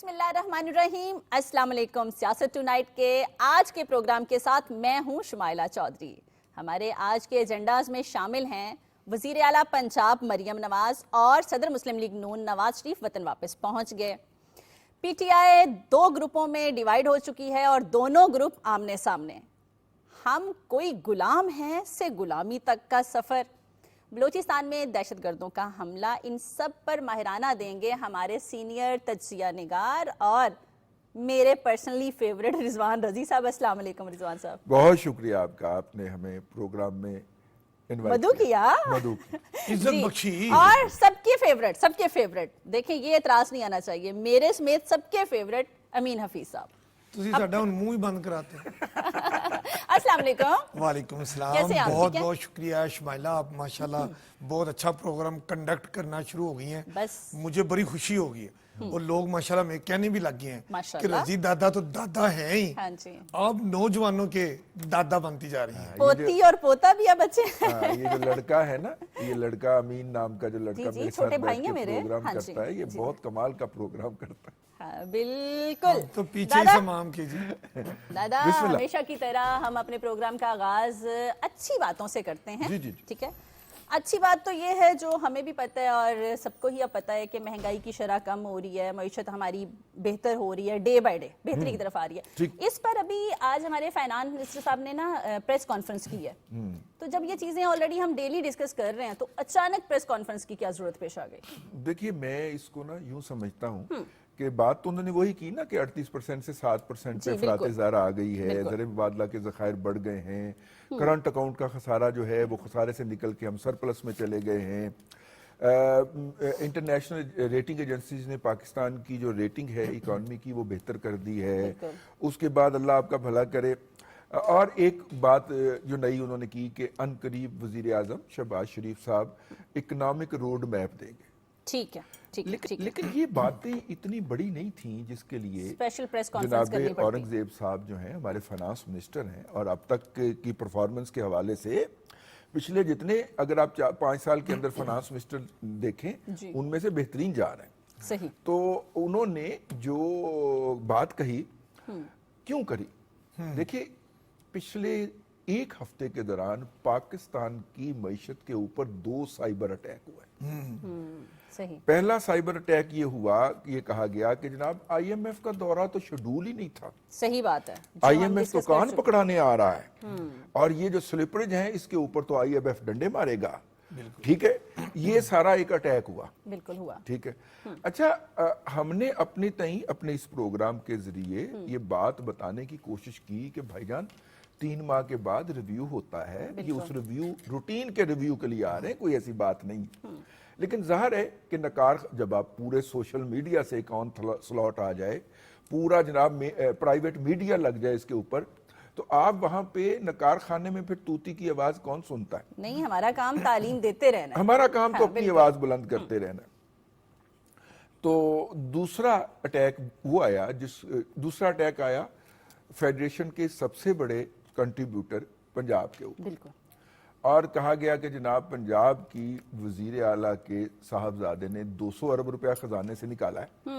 بسم اللہ الرحمن الرحیم، السلام علیکم۔ سیاست ٹو نائٹ کے آج کے پروگرام کے ساتھ میں ہوں شمائلہ چودھری۔ ہمارے آج کے ایجنڈاز میں شامل ہیں وزیر اعلیٰ پنجاب مریم نواز اور صدر مسلم لیگ نون نواز شریف وطن واپس پہنچ گئے۔ پی ٹی آئی دو گروپوں میں ڈیوائیڈ ہو چکی ہے اور دونوں گروپ آمنے سامنے۔ ہم کوئی غلام ہیں سے غلامی تک کا سفر، بلوچستان میں دہشت گردوں کا حملہ، ان سب پر ماہرانہ دیں گے ہمارے سینئر تجزیہ نگار اور میرے پرسنلی فیورٹ رضوان رضی صاحب۔ السلام علیکم رضوان صاحب۔ بہت شکریہ آپ کا، آپ نے ہمیں پروگرام میں مدعو کیا، عزت بخشی، اور سب کے فیورٹ دیکھیں، یہ اعتراض نہیں آنا چاہیے، میرے سمیت سب کے فیورٹ امین حفیظ صاحب۔ تسی ساڈا ہن منہ ہی بند کراتے ہیں۔ السلام علیکم۔ وعلیکم السلام، کیسے آپ؟ بہت بہت شکریہ شمائلہ، آپ ماشاءاللہ بہت اچھا پروگرام کنڈکٹ کرنا شروع ہو گئی ہیں، بس مجھے بڑی خوشی ہو گئی ہے، اور لوگ ماشاءاللہ میں کہنے بھی لگ گئے ہیں کہ ماشاءاللہ رضی دادا تو دادا ہیں ہی، ہاں جی، اب نوجوانوں کے دادا بنتی جا رہی ہیں۔ پوتی اور پوتا بھی اب اچھے یہ جو لڑکا ہے نا، یہ لڑکا امین نام کا جو لڑکا میرے ساتھ بیٹھ کے پروگرام کرتا ہے، یہ بہت کمال کا پروگرام کرتا ہے۔ بالکل، تو پیچھے سے مام کیجیے۔ دادا ہمیشہ کی طرح ہم اپنے پروگرام کا آغاز اچھی باتوں سے کرتے ہیں، ٹھیک ہے؟ اچھی بات تو یہ ہے جو ہمیں بھی پتہ ہے اور سب کو ہی اب پتہ ہے کہ مہنگائی کی شرح کم ہو رہی ہے، معیشت ہماری بہتر ہو رہی ہے، ڈے بائی ڈے بہتری کی طرف آ رہی ہے۔ اس پر ابھی آج ہمارے فائنانس منسٹر صاحب نے نا پریس کانفرنس کی ہے، تو جب یہ چیزیں آلریڈی ہم ڈیلی ڈسکس کر رہے ہیں تو اچانک پریس کانفرنس کی کیا ضرورت پیش آ گئی؟ دیکھیے، میں اس کو نا یوں سمجھتا ہوں کہ بات تو انہوں نے وہی کی نا کہ 38% سے 7% پہ افراط زر آ گئی ہے، زر مبادلہ کے ذخائر بڑھ گئے ہیں، کرنٹ اکاؤنٹ کا خسارہ جو ہے وہ خسارے سے نکل کے ہم سرپلس میں چلے گئے ہیں۔ انٹرنیشنل ریٹنگ ایجنسیز نے پاکستان کی جو ریٹنگ ہے اکانومی کی وہ بہتر کر دی ہے۔ اس کے بعد اللہ آپ کا بھلا کرے، اور ایک بات جو نئی انہوں نے کی کہ ان قریب وزیر اعظم شہباز شریف صاحب اکنامک روڈ میپ دیں گے۔ ٹھیک ہے، لیکن یہ باتیں اتنی بڑی نہیں تھیں جس کے لیے اسپیشل پریس کانفرنس کرنی جناب اورنگزیب صاحب جو ہیں ہمارے فائنانس منسٹر ہیں، اور اب تک کی پرفارمنس کے حوالے سے پچھلے جتنے اگر آپ 5 سال کے اندر فائنانس منسٹر دیکھیں ان میں سے بہترین جا رہے ہیں۔ صحیح۔ تو انہوں نے جو بات کہی کیوں کری، دیکھیے پچھلے ایک ہفتے کے دوران پاکستان کی معیشت کے اوپر 2 سائبر اٹیک ہوئے۔ پہلا سائبر اٹیک یہ ہوا کہ یہ کہا گیا کہ جناب آئی ایم ایف کا دورہ تو شیڈول ہی نہیں تھا۔ صحیح بات ہے، آئی ایم ایف تو کان پکڑانے آ رہا ہے، اور یہ جو سلپریج ہیں اس کے اوپر تو آئی ایم ایف ڈنڈے مارے گا، ٹھیک ہے؟ یہ سارا ایک اٹیک ہوا، بالکل ہوا، ٹھیک ہے؟ اچھا، ہم نے اپنے تئیں اپنے اس پروگرام کے ذریعے یہ بات بتانے کی کوشش کی کہ بھائی جان 3 ماہ کے بعد ریویو ہوتا ہے، یہ اس ریویو روٹین کے ریویو کے لیے آ رہے ہیں، کوئی ایسی بات نہیں۔ لیکن ظاہر ہے کہ نکار جب آپ پورے سوشل میڈیا سے ایک آن سلاٹ آ جائے، پورا جناب پرائیویٹ میڈیا لگ جائے اس کے اوپر، تو آپ وہاں پہ نکار خانے میں پھر توتی کی آواز کون سنتا ہے؟ نہیں، ہمارا کام تعلیم دیتے رہنا ہے، ہمارا کام تو اپنی آواز بلند کرتے رہنا ہے۔ تو دوسرا اٹیک وہ آیا، دوسرا اٹیک آیا فیڈریشن کے سب سے بڑے کنٹریبیوٹر پنجاب کے اوپر، اور کہا گیا کہ جناب پنجاب کی وزیر اعلیٰ کے صاحبزادے نے 200 ارب روپیہ خزانے سے نکالا ہے،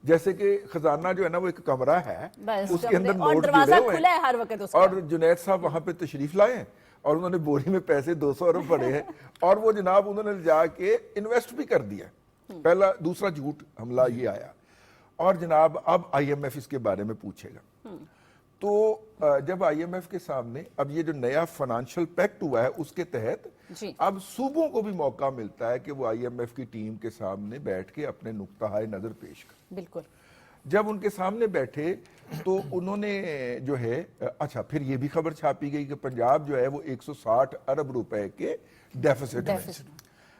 جیسے کہ خزانہ جو ہے نا وہ ایک کمرہ ہے، اس کے اندر نوٹ جڑے ہوئے ہیں، اور جنید صاحب وہاں پہ تشریف لائے ہیں اور انہوں نے بوری میں پیسے 200 ارب پڑے ہیں، اور وہ جناب انہوں نے جا کے انویسٹ بھی کر دیا۔ پہلا دوسرا جھوٹ حملہ یہ آیا، اور جناب اب آئی ایم ایف اس کے بارے میں پوچھے گا۔ تو جب آئی ایم ایف کے سامنے اب یہ جو نیا فائنانشل پیکٹ ہوا ہے اس کے تحت اب صوبوں کو بھی موقع ملتا ہے کہ وہ آئی ایم ایف کی ٹیم کے سامنے بیٹھ کے اپنے نقطہ نظر پیش کریں۔ بالکل، جب ان کے سامنے بیٹھے تو انہوں نے جو ہے اچھا پھر یہ بھی خبر چھاپی گئی کہ پنجاب جو ہے وہ 160 ارب روپے کے ڈیفیسٹ میں۔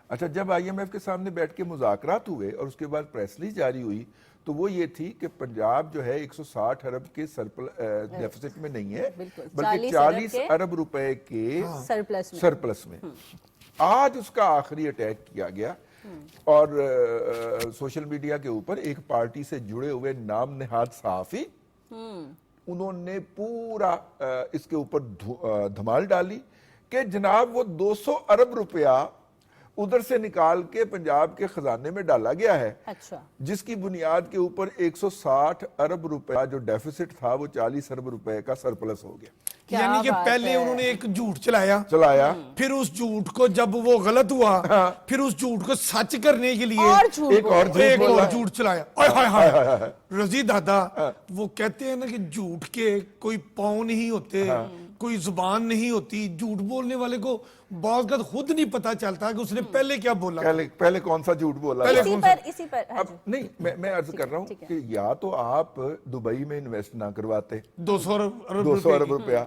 اچھا، جب آئی ایم ایف کے سامنے بیٹھ کے مذاکرات ہوئے اور اس کے بعد پریس ریلیز جاری ہوئی تو وہ یہ تھی کہ پنجاب جو ہے 160 ارب کے ڈیفیسٹ میں نہیں ہے، بلکہ 40 ارب روپے کے سرپلس میں۔ آج اس کا آخری اٹیک کیا گیا، اور سوشل میڈیا کے اوپر ایک پارٹی سے جڑے ہوئے نام نہاد صحافی انہوں نے پورا اس کے اوپر دھمال ڈالی کہ جناب وہ 200 ارب روپیہ उधर से निकाल के पंजाब के खजाने में डाला गया है, अच्छा, जिसकी बुनियाद के ऊपर 160 अरब रुपए जो डेफिसिट था वो 40 अरब रुपए का सरप्लस हो गया। क्या यानी कि बात पहले है। उन्होंने एक झूठ चलाया, फिर उस झूठ को जब वो गलत हुआ, फिर उस झूठ को सच करने के लिए और झूठ एक और बोला। एक बोला। और झूठ चलाया। आय हाय हाय रजी दादा, वो कहते हैं ना कि झूठ के कोई पाँव नहीं होते, कोई जुबान नहीं होती। झूठ बोलने वाले को बहुत खुद नहीं पता चलता कि उसने पहले क्या बोला। पहले कौन सा झूठ बोला पहले था। इसी पर हाँ अब जी। नहीं, मैं अर्ज कर रहा हूँ ठीक है। कि या तो आप दुबई में इन्वेस्ट ना करवाते 200 अरब 200 अरब रुपया।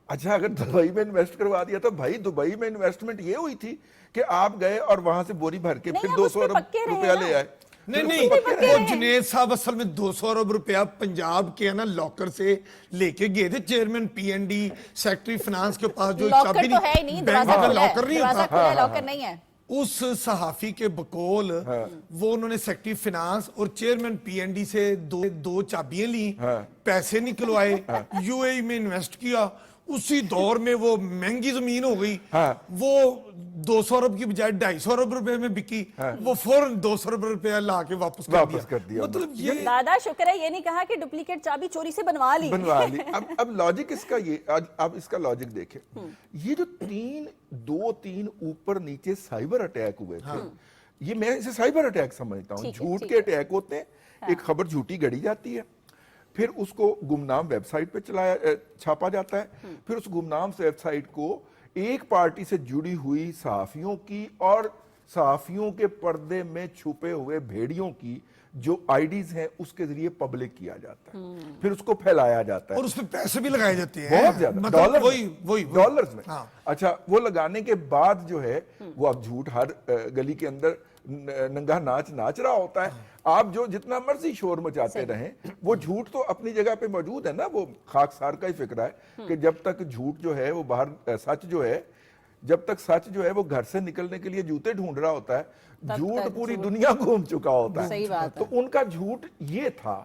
अच्छा, अगर दुबई में इन्वेस्ट करवा दिया तो भाई दुबई में इन्वेस्टमेंट ये हुई थी कि आप गए और वहां से बोरी भर के नहीं, फिर आप 200 उसमें अरब पक्के रहे रुपया ना। ले आए। नहीं वो जुनेद साहब असल में 200 अरब रुपया पंजाब के है ना लॉकर से लेके गए थे। चेयरमैन पीएनडी, सेक्रेटरी फाइनेंस के पास जो लॉकर चाबी तो है ही नहीं, बैंक दरवाजा का खुला है, लॉकर नहीं दरवाजा होता, खुला है, लॉकर नहीं है। उस सहाफी के बकौल वो उन्होंने सेक्रेटरी फाइनेंस और चेयरमैन पीएनडी से दो चाबियां ली, पैसे निकलवाए, यूएई में इन्वेस्ट किया। उसी दौर में वो महंगी जमीन हो गई, वो 200 अरब की बजाय 250 अरब रुपए में बिकी, वो फौरन 200 अरब रुपया ला के वापस कर दिया। मतलब ये दादा शुक्र है ये नहीं कहा कि डुप्लीकेट चाबी चोरी से बनवा ली। अब लॉजिक इसका ये, अब इसका लॉजिक देखें। ये जो दो तीन ऊपर नीचे साइबर अटैक हुए थे, ये मैं इसे साइबर अटैक समझता हूँ। झूठ के अटैक होते हैं, एक खबर झूठी गढ़ी जाती है, फिर उसको गुमनाम वेबसाइट पे छापा जाता है, फिर उस गुमनाम वेबसाइट को एक पार्टी से जुड़ी हुई सहाफियों की और सहाफियों के पर्दे में छुपे हुए भेड़ियों की जो आईडीज हैं उसके जरिए पब्लिक किया जाता है, फिर उसको फैलाया जाता है और उसमें पैसे भी लगाए जाते हैं बहुत ज्यादा, मतलब डॉलर्स में। हाँ। अच्छा, वो लगाने के बाद जो है वो अब झूठ हर गली के अंदर नंगा नाच रहा होता है। आप जो जितना मर्जी शोर मचाते रहें, वो झूठ तो अपनी जगह पे मौजूद है ना। वो खाकसार का ही फिक्र है कि जब तक झूठ जो है वो बाहर, सच जो है, जब तक सच जो है वो घर से निकलने के लिए जूते ढूंढ रहा होता है, झूठ पूरी दुनिया घूम चुका होता है। सही बात तो उनका झूठ ये था।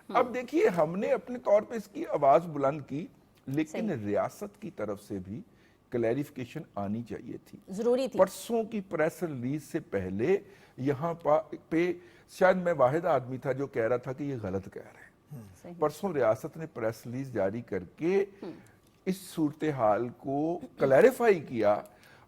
अब देखिए, हमने अपने तौर पे इसकी आवाज बुलंद की, लेकिन रियासत की तरफ से भी क्लैरिफिकेशन आनी चाहिए थी, जरूरी थी। परसों की प्रेस रिलीज से पहले यहाँ पे शायद मैं वाहिद आदमी था जो कह रहा था कि ये गलत कह रहे हैं। परसों रियासत ने प्रेस रिलीज जारी करके इस सूरत हाल को क्लैरिफाई किया,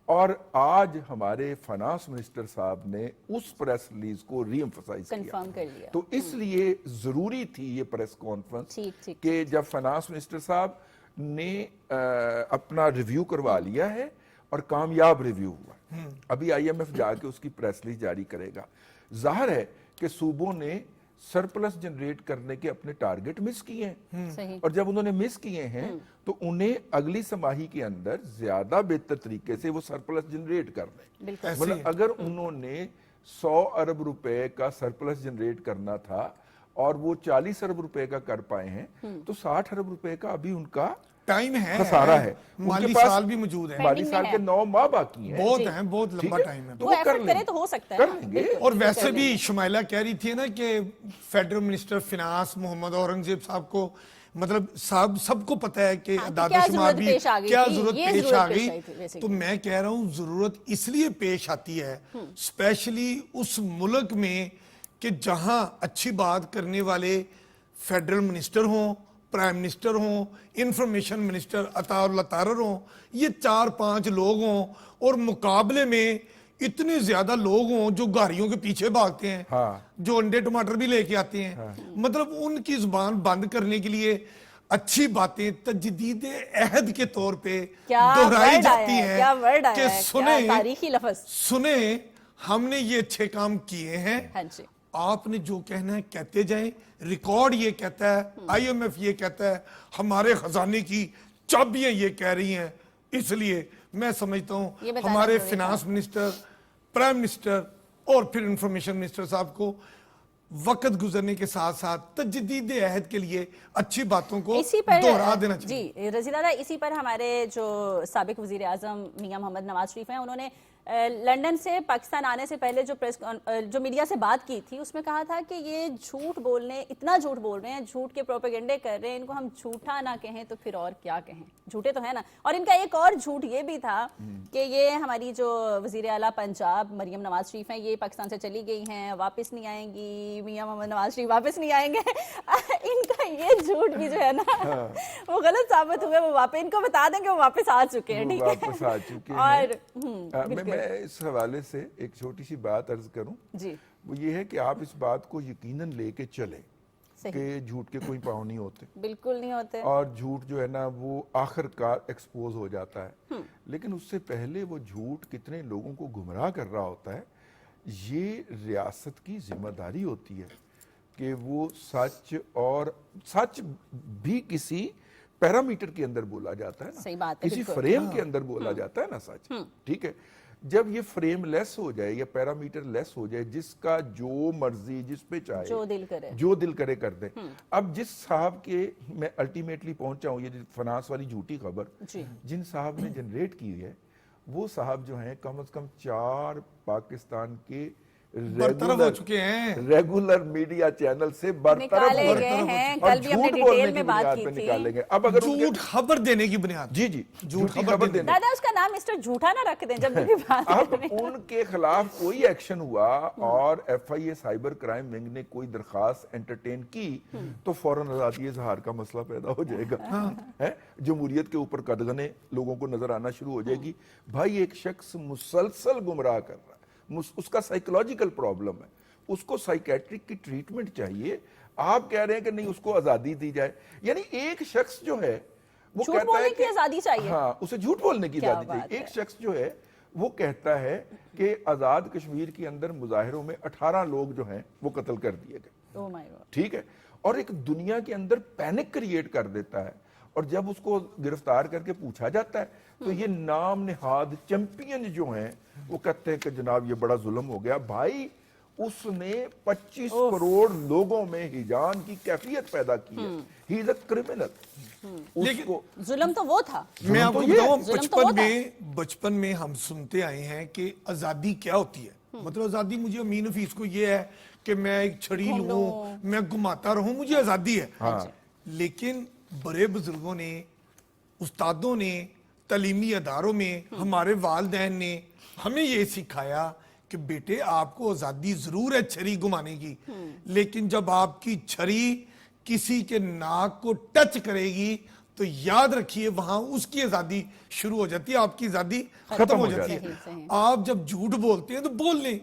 और आज हमारे फाइनेंस मिनिस्टर साहब ने उस प्रेस रिलीज को रीएम्फसाइज कंफर्म कर लिया। तो इसलिए जरूरी थी ये प्रेस कॉन्फ्रेंस ठीक। कि जब फाइनेंस मिनिस्टर साहब ने अपना रिव्यू करवा लिया है और कामयाब रिव्यू हुआ, अभी आईएमएफ जाके उसकी प्रेस रिलीज जारी करेगा। जाहिर है कि सूबों ने सरप्लस जनरेट करने के अपने टारगेट मिस किए हैं, और जब उन्होंने मिस किए हैं तो उन्हें अगली समाही के अंदर ज्यादा बेहतर तरीके से वो सरप्लस जनरेट कर लें। मतलब अगर उन्होंने 100 अरब रुपए का सरप्लस जनरेट करना था और वो 40 अरब रुपए का कर पाए हैं, तो 60 अरब रुपए का अभी उनका टाइम है, खसारा है। माली साल भी मौजूद है, माली साल के 9 माह बाकी हैं, बहुत लंबा टाइम है। तो वो एफर्ट करे तो हो सकता है कर ना। लेंगे। और वैसे भी शुमाइला कह रही थी ना कि federal minister finance Mohammad Aurangzeb Sahab को, मतलब साहब सबको पता है कि शुमार भी क्या जरूरत पेश आ गई। थी तो मैं कह रहा हूँ जरूरत इसलिए पेश आती है स्पेशली उस मुल्क में कि जहां अच्छी बात करने वाले फेडरल मिनिस्टर हों, प्राइम मिनिस्टर हों, इंफॉर्मेशन मिनिस्टर अताउल्लाह तारर हों, ये 4-5 लोग हों, और मुकाबले में इतने ज्यादा लोग हों जो गाड़ियों के पीछे भागते हैं, जो अंडे टमाटर भी लेके आते हैं। मतलब उनकी जुबान बंद करने के लिए अच्छी बातें तजदीद अहद के तौर पे दोहराई जाती हैं कि सुने हमने ये अच्छे काम किए हैं, आपने जो कहना है कहते जाएं। रिकॉर्ड ये कहता है, आईएमएफ ये कहता है, हमारे खजाने की चाबियां ये कह रही हैं। इसलिए मैं समझता हूं हमारे फाइनेंस मिनिस्टर, प्राइम मिनिस्टर और फिर इंफॉर्मेशन मिनिस्टर साहब को वक्त गुजरने के साथ साथ तजदीद अहद के लिए अच्छी बातों को दोहरा देना चाहिए। जी रजी दादा, इसी पर हमारे जो साबिक वजीर आजम मियां मोहम्मद नवाज शरीफ हैं, उन्होंने लंदन से पाकिस्तान आने से पहले जो मीडिया से बात की थी उसमें कहा था कि ये इतना झूठ बोल रहे हैं, झूठ के प्रोपेगेंडे कर रहे हैं, इनको हम झूठा ना कहें तो फिर और क्या कहें, झूठे तो है ना। और इनका एक और झूठ ये भी था कि ये हमारी जो वजीर आला पंजाब मरियम नवाज शरीफ हैं, ये पाकिस्तान से चली गई हैं, वापस नहीं आएंगी, मियां मोहम्मद नवाज शरीफ वापस नहीं आएंगे। इनका ये झूठ भी जो है ना वो गलत साबित हुए। वो वापस, इनको बता दें कि वो वापस आ चुके हैं, ठीक है, वापस आ चुके और मैं इस हवाले से एक छोटी सी बात अर्ज करूं जी, वो ये है कि आप इस बात को यकीनन लेके चले सही, कि झूठ के कोई पाँव नहीं होते बिल्कुल नहीं होते। और झूठ जो है ना वो आखिरकार एक्सपोज हो जाता है, लेकिन उससे पहले वो झूठ कितने लोगों को गुमराह कर रहा होता है, ये रियासत की जिम्मेदारी होती है कि वो सच भी किसी पैरामीटर के अंदर बोला जाता है ना, सही बात है, किसी बिल्कुल। फ्रेम के अंदर बोला जाता है ना सच, ठीक है। जब ये फ्रेम लेस हो जाए या पैरामीटर लेस हो जाए, जिसका जो मर्जी जिस पे चाहे जो दिल करे कर दे। अब जिस साहब के मैं अल्टीमेटली पहुंचा हूं, ये फनास वाली झूठी खबर जिन साहब ने जनरेट की है, वो साहब जो हैं कम से कम 4 पाकिस्तान के बरतरफ हो चुके हैं, रेगुलर मीडिया चैनल से बरतरफ निकाले गए हैं। कल भी हमने डिटेल में बात की थी। निकालेंगे। अब अगर झूठ खबर देने की बुनियाद, जी झूठ खबर देने, दादा उसका नाम मिस्टर झूठा ना रख दें जब भी बात अब उनके खिलाफ कोई एक्शन हुआ और FIA साइबर क्राइम विंग ने कोई दरखास्त एंटरटेन की तो फौरन आजादी इजहार का मसला पैदा हो जाएगा, है जमहूरियत के ऊपर कदगने लोगों को नजर आना शुरू हो जाएगी। भाई एक शख्स मुसलसल गुमराह कर रहा है, उसका साइकोलॉजिकल प्रॉब्लम है, उसको साइकेट्रिक की ट्रीटमेंट चाहिए। आप कह रहे हैं कि नहीं उसको आजादी दी जाए, यानी एक शख्स जो है वो झूठ कहता बोलने है की आजादी चाहिए, हाँ उसे झूठ बोलने की आजादी चाहिए। एक शख्स जो है वो कहता है कि आजाद कश्मीर के अंदर मुजाहिरों में 18 लोग जो हैं वो कत्ल कर दिए गए, ओह माय गॉड, ठीक है, और एक दुनिया के अंदर पैनिक क्रिएट कर देता है। और जब उसको गिरफ्तार करके पूछा जाता है तो ये नाम निहाद चैंपियन जो हैं वो कहते हैं कि जनाब ये बड़ा जुल्म हो गया। भाई उसने 25 करोड़ लोगों में हिजान की कैफियत पैदा की है, ही इज अ क्रिमिनल। लेकिन जुल्म तो वो था। मैं आपको बताऊं, बचपन में हम सुनते आए हैं कि आजादी क्या होती है, मतलब आजादी मुझे अमीन हफीज को ये है कि मैं एक छड़ी लूं, मैं घुमाता रहूं, मुझे आजादी है। लेकिन बड़े बुजुर्गों ने, उस्तादों ने, तालीमी अदारों में हमारे वालिदैन ने हमें ये सिखाया कि बेटे आपको आजादी जरूर है छड़ी घुमाने की, लेकिन जब आपकी छड़ी किसी के नाक को टच करेगी तो याद रखिए वहां उसकी आजादी शुरू हो जाती है, आपकी आजादी खत्म हो जाती है। आप जब झूठ बोलते हैं तो बोल लें,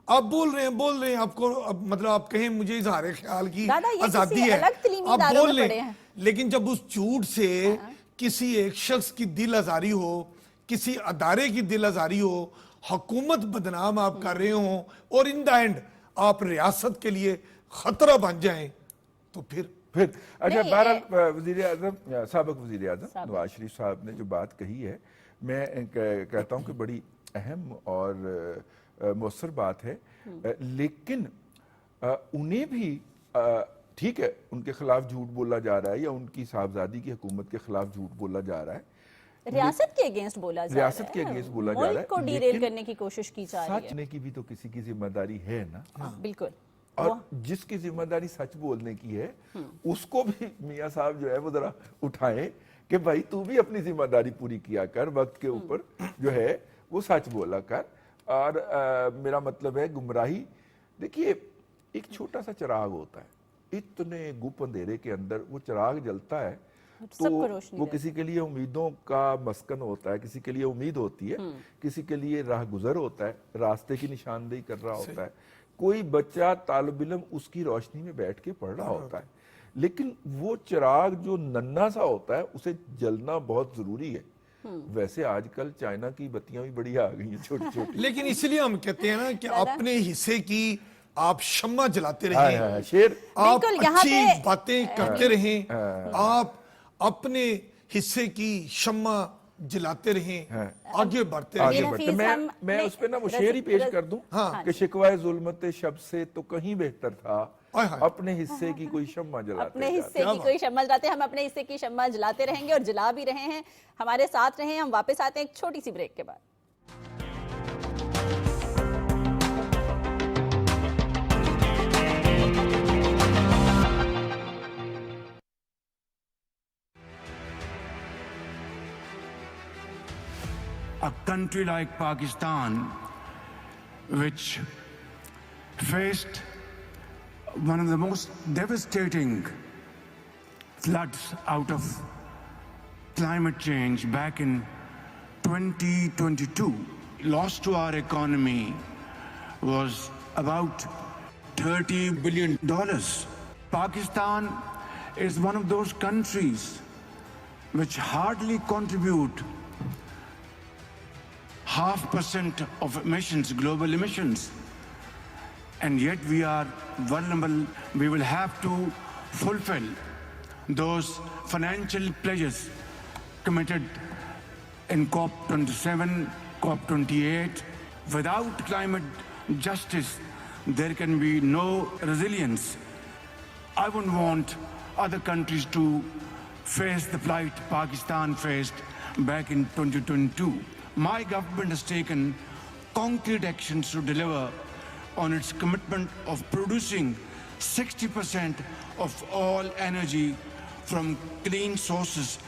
आप बोल रहे हैं आपको मतलब आप कहें मुझे इजहार ख्याल की आजादी है, आप बोल लें, लेकिन जब उस झूठ से किसी एक शख्स की दिल आजारी हो, किसी अदारे की दिल आजारी हो, हुकूमत बदनाम आप कर रहे हो और इन द एंड आप रियासत के लिए खतरा बन जाएं तो फिर अच्छा। बहरहाल वजीर आजम, साबिक वजीर आजम नवाज शरीफ साहब ने जो बात कही है, मैं कहता हूं कि बड़ी अहम और मौसर बात है, लेकिन उन्हें भी ठीक है उनके खिलाफ झूठ बोला जा रहा है या उनकी साहबजादी की हुकूमत के खिलाफ झूठ बोला जा रहा है, रियासत के अगेंस्ट बोला जा रहा है, रियासत के अगेंस्ट बोला जा रहा है, मुल्क को डीरेल करने की कोशिश की जा रही है। सच ने की भी तो किसी की जिम्मेदारी है ना, बिल्कुल, और जिसकी जिम्मेदारी सच बोलने की है उसको भी मियां साहब जो है वो जरा उठाएं कि भाई तू भी अपनी जिम्मेदारी पूरी किया कर, वक्त के ऊपर जो है वो सच बोला कर। और मेरा मतलब है गुमराही, देखिए एक छोटा सा चिराग होता है, इतने गुप अंधेरे के अंदर वो चिराग जलता है तो वो किसी के लिए उम्मीदों का मस्कन होता है, किसी के लिए उम्मीद होती है, किसी के लिए राह गुजर होता है, रास्ते की निशानदेही कर रहा होता है, कोई बच्चा तालिब इल्म उसकी रोशनी में बैठ के पढ़ रहा होता है, लेकिन वो चिराग जो नन्हा सा होता है उसे जलना बहुत जरूरी है। वैसे आजकल चाइना की बत्तियां भी बड़ी आ गई हैं छोटी छोटी, लेकिन इसलिए हम कहते हैं ना कि अपने हिस्से की आप शम्मा जलाते रहें, शेर आप अच्छी बातें करते रहें, आप अपने हिस्से की शम्मा जलाते रहें, आगे बढ़ते रहें। मैं उस पे ना वो शेर ही पेश कर दूं कि शिकवाए जुल्मत शब से तो कहीं बेहतर था अपने हिस्से की कोई शम्मा जलाते, अपने हिस्से की कोई शम्मा जलाते। हम अपने हिस्से की शम्मा जलाते रहेंगे और जला भी रहे हैं। हमारे साथ रहें, हम वापस आते हैं एक छोटी सी ब्रेक के बाद। country like Pakistan, which faced one of the most devastating floods out of climate change back in 2022. Loss to our economy was about $30 billion. Pakistan is one of those countries which hardly contribute 0.5% of emissions, global emissions. And yet we are vulnerable. We will have to fulfill those financial pledges committed in COP27, COP28. Without climate justice, there can be no resilience. I wouldn't want other countries to face the plight Pakistan faced back in 2022. My government has taken concrete actions to deliver on its commitment of producing 60% of all energy from clean sources.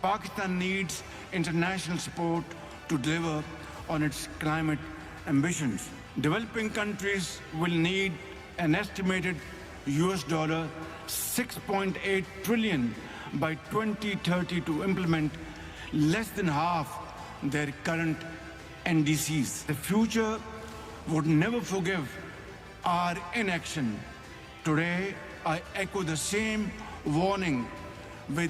Pakistan needs international support to deliver on its climate ambitions. Developing countries will need an estimated $6.8 trillion by 2030 to implement less than half their current NDCs. The future would never forgive our inaction. Today, I echo the same warning with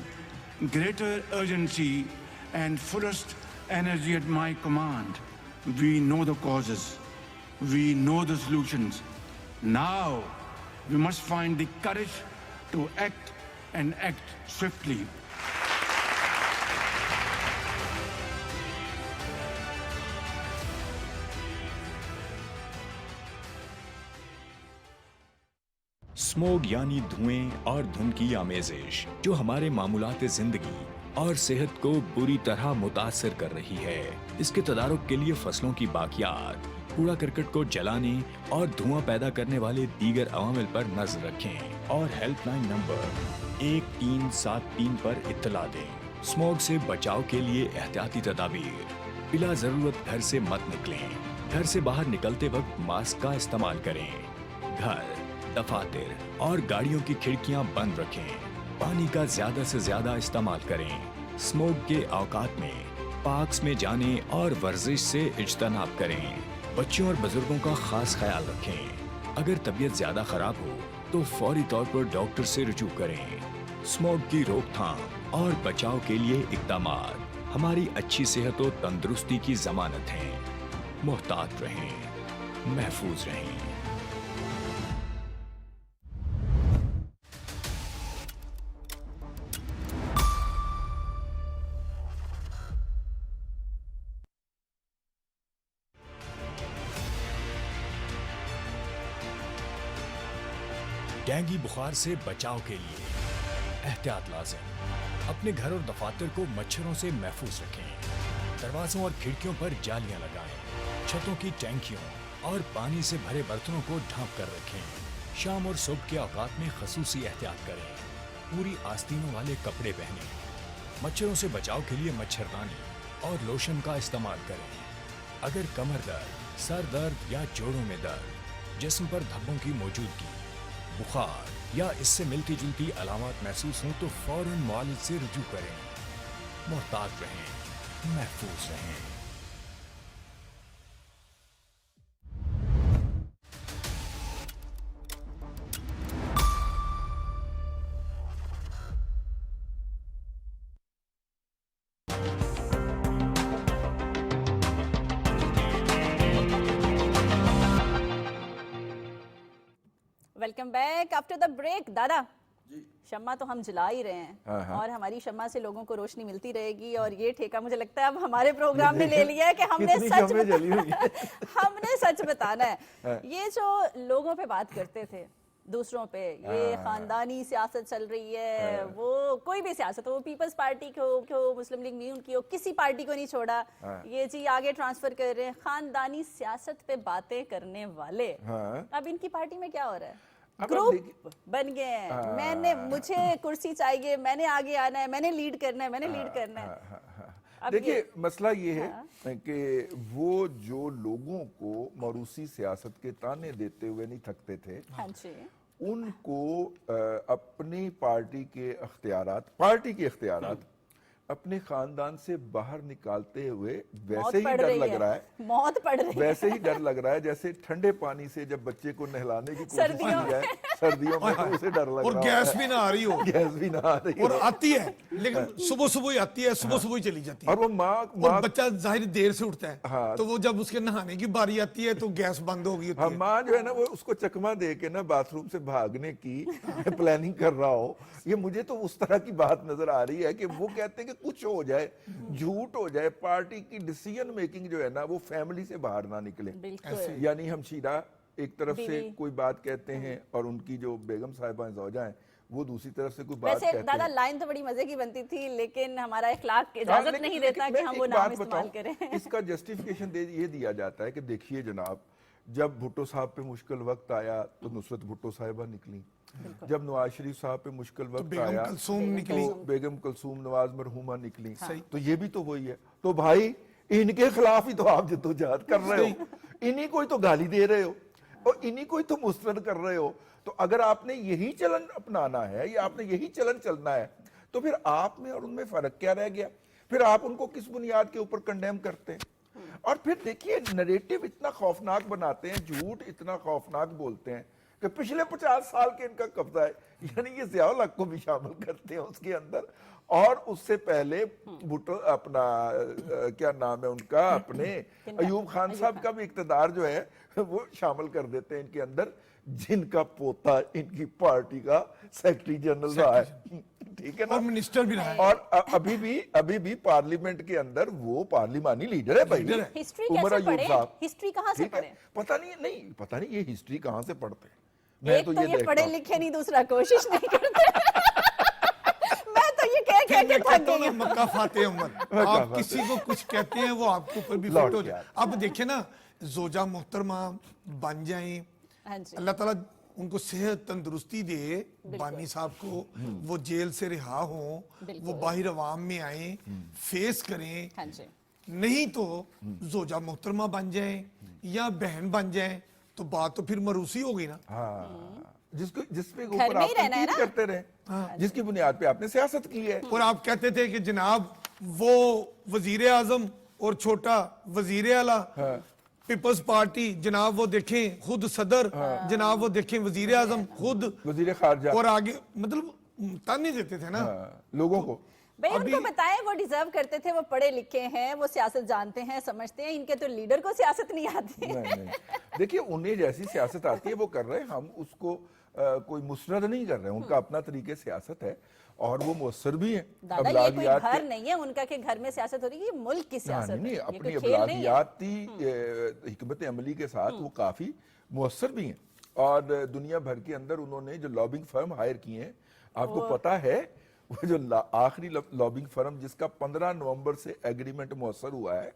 greater urgency and fullest energy at my command. We know the causes. We know the solutions. Now, we must find the courage to act and act swiftly. Smog यानी धुएं और धुन की आमेजिश जो हमारे मामूलात जिंदगी और सेहत को बुरी तरह मुतासर कर रही है। इसके तदारुक के लिए फसलों की बाकियात, कूड़ा करकट को जलाने और धुआं पैदा करने वाले दीगर अवामिल पर नजर रखें और हेल्पलाइन नंबर 1373 पर इत्तला दें। स्मोग से बचाव के लिए एहतियाती तदाबीर। बिला जरूरत घर से मत निकलें। घर से बाहर निकलते वक्त मास्क का इस्तेमाल करें। घर, दफातर और गाड़ियों की खिड़कियां बंद रखें। पानी का ज्यादा से ज्यादा इस्तेमाल करें। स्मोग के औकात में पार्क्स में जाने और वर्जिश से इज्तनाब करें। बच्चों और बुजुर्गों का खास ख्याल रखें। अगर तबीयत ज्यादा खराब हो तो फौरी तौर पर डॉक्टर से रुजू करें। स्मोग की रोकथाम और बचाव के लिए इक़दामात हमारी अच्छी सेहत और तंदुरुस्ती की जमानत हैं। मुहतात रहें, महफूज रहें। डेंगू बुखार से बचाव के लिए एहतियात लाज़िम। अपने घर और दफातर को मच्छरों से महफूज रखें। दरवाजों और खिड़कियों पर जालियां लगाएं। छतों की टैंकियों और पानी से भरे बर्तनों को ढांप कर रखें। शाम और सुबह के औकात में खसूसी एहतियात करें। पूरी आस्तीनों वाले कपड़े पहनें। मच्छरों से बचाव के लिए मच्छरदानी और लोशन का इस्तेमाल करें। अगर कमर दर्द, सर दर्द या जोड़ों में दर्द, जिस्म पर धब्बों की मौजूदगी, बुखार या इससे मिलती जुलती अलामत महसूस हों तो फौरन मुआलिज से रुजू करें। मुहतात रहें, महफूज रहें। Welcome back after the break. दादा, शम्मा तो हम जला ही रहे हैं और हमारी शम्मा से लोगों को रोशनी मिलती रहेगी और ये ठेका मुझे लगता है अब हमारे प्रोग्राम ने ले लिया है कि हमने सच बताना है। ये जो लोगों पे बात करते थे, दूसरों पे, ये खानदानी सियासत चल रही है, वो कोई भी सियासत हो, वो पीपल्स पार्टी की हो, मुस्लिम लीग नून की हो, किसी पार्टी को नहीं छोड़ा। ये जी आगे ट्रांसफर कर रहे हैं। खानदानी सियासत पे बातें करने वाले अब इनकी पार्टी में क्या हो रहा है? ग्रुप बन गए हैं। मुझे कुर्सी चाहिए, मैंने आगे आना है, मैंने लीड करना है, मैंने लीड करना है। دیکھیے مسئلہ یہ ہے کہ وہ جو لوگوں کو موروثی سیاست کے تانے دیتے ہوئے نہیں تھکتے تھے ہاں جی ان کو اپنی پارٹی کے اختیارات اپنے خاندان سے باہر نکالتے ہوئے ویسے ہی ڈر لگ رہا ہے موت پڑ رہی ہے ویسے ہی ڈر لگ رہا ہے جیسے ٹھنڈے پانی سے جب بچے کو نہلانے کی کوشش کی جائے سردیوں میں تو اسے ڈر لگ اور رہا گیس بھی نہ آ رہی ہو گیس بھی نہ آ رہی اور آتی ہے لیکن صبح صبح ہی آتی ہے صبح صبح ہی چلی جاتی ہے اور وہ ماں اور بچہ ظاہر دیر سے اٹھتا ہے تو وہ جب اس کے نہانے کی باری آتی ہے تو گیس بند ہو گئی ہوتی ہے ماں جو ہے نا وہ اس کو چکما دے کے نا باتھ روم سے بھاگنے کی پلاننگ کر رہا ہو یہ مجھے تو اس طرح کی بات نظر آ رہی ہے کہ وہ کہتے ہیں کہ کچھ ہو جائے جھوٹ ہو جائے پارٹی کی ڈیسیژن میکنگ جو ہے نا وہ فیملی سے باہر نہ نکلے یعنی ہمشیرہ ایک طرف سے کوئی بات کہتے ہیں اور ان کی جو بیگم صاحبہ زوجہ ہیں وہ دوسری طرف سے کوئی بات ویسے کہتے ہیں دادا لائن تو بڑی مزے کی بنتی تھی لیکن ہمارا اخلاق اجازت نہیں دیتا کہ ہم وہ نام استعمال کریں اس کا جسٹیفیکیشن یہ دیا جاتا ہے کہ دیکھیے جناب جب بھٹو صاحب پہ مشکل وقت آیا تو نصرت بھٹو صاحبہ نکلی جب نواز شریف صاحب پہ مشکل وقت آیا تو بیگم کلثوم نواز مرحومہ نکلی تو یہ بھی تو وہی ہے تو بھائی ان کے خلاف ہی تو آپ جدوجہد کر رہے ہو انہی کو ہی تو گالی دے رہے ہو اور انہی کو ہی تو مسترد کر رہے ہو تو اگر آپ نے یہی چلن اپنانا ہے یا آپ نے یہی چلن چلنا ہے تو پھر آپ میں اور ان میں فرق کیا رہ گیا پھر آپ ان کو کس بنیاد کے اوپر کنڈیم کرتے ہیں اور پھر دیکھیے نریٹو اتنا خوفناک بناتے ہیں جھوٹ اتنا خوفناک بولتے ہیں کہ پچھلے 50 سال کے ان کا قبضہ ہے یعنی یہ ضیاء الحق کو بھی شامل کرتے ہیں اس کے اندر اور اس سے پہلے بھٹو اپنا کیا نام ہے ان کا اپنے ایوب خان صاحب کا بھی اقتدار جو ہے وہ شامل کر دیتے ہیں ان کے اندر جن کا پوتا ان کی پارٹی کا سیکرٹری جنرل رہا ہے ٹھیک ہے نا اور منسٹر بھی رہا ہے اور ابھی بھی پارلیمنٹ کے اندر وہ پارلیمانی لیڈر ہے بھائی ہسٹری عمر کیسے ایوب پڑھیں صاحب ہسٹری کہاں سے پڑھیں پتہ نہیں یہ ہسٹری کہاں سے پڑھتے ہیں ایک تو یہ پڑھے لکھے نہیں دوسرا کوشش نہیں کرتے میں تو یہ کہہ کے تھک گئی ہوں مکہ فاتح عمر آپ کسی کو کچھ کہتے ہیں وہ آپ کے اوپر بھی فٹ ہو جائے اب دیکھیں نا زوجہ محترمہ بن جائیں اللہ تعالیٰ ان کو صحت تندرستی دے بانی صاحب کو وہ جیل سے رہا ہوں وہ باہر عوام میں آئیں فیس کریں نہیں تو زوجہ محترمہ بن جائیں یا بہن بن جائیں تو بات تو پھر مروسی ہو گئی نا جس پہ اوپر آپ تنقید کرتے رہے جس کی بنیاد پہ آپ نے سیاست کی ہے اور آپ کہتے تھے کہ جناب وہ وزیر اعظم اور چھوٹا وزیر اعلیٰ پیپلز پارٹی جناب وہ دیکھیں خود صدر جناب وہ دیکھیں وزیر اعظم خود وزیر خارجہ اور آگے مطلب تانے دیتے تھے نا لوگوں کو بھئی ان کو بتائیں وہ ڈیزرو کرتے تھے وہ پڑھے لکھے ہیں وہ سیاست جانتے ہیں سمجھتے ہیں ان کے تو لیڈر کو سیاست نہیں آتی نہیں دیکھیے انہیں جیسی سیاست آتی ہے وہ کر رہے ہیں ہم اس کو کوئی مسرد نہیں کر رہے ہیں ان کا اپنا طریقے سیاست ہے اور وہ مؤثر بھی ہیں دادا یہ کوئی گھر نہیں ہے ان کا کہ گھر میں سیاست ہو رہی ہے یہ ملک کی سیاست ہے نہیں اپنی ابلاغیاتی حکمت عملی کے ساتھ وہ کافی مؤثر بھی ہیں اور دنیا بھر کے اندر انہوں نے جو لابنگ فرم ہائر کیے ہیں آپ کو پتا ہے وہ جو آخری لابنگ فرم جس کا 15 نومبر سے ایگریمنٹ مؤثر ہوا ہے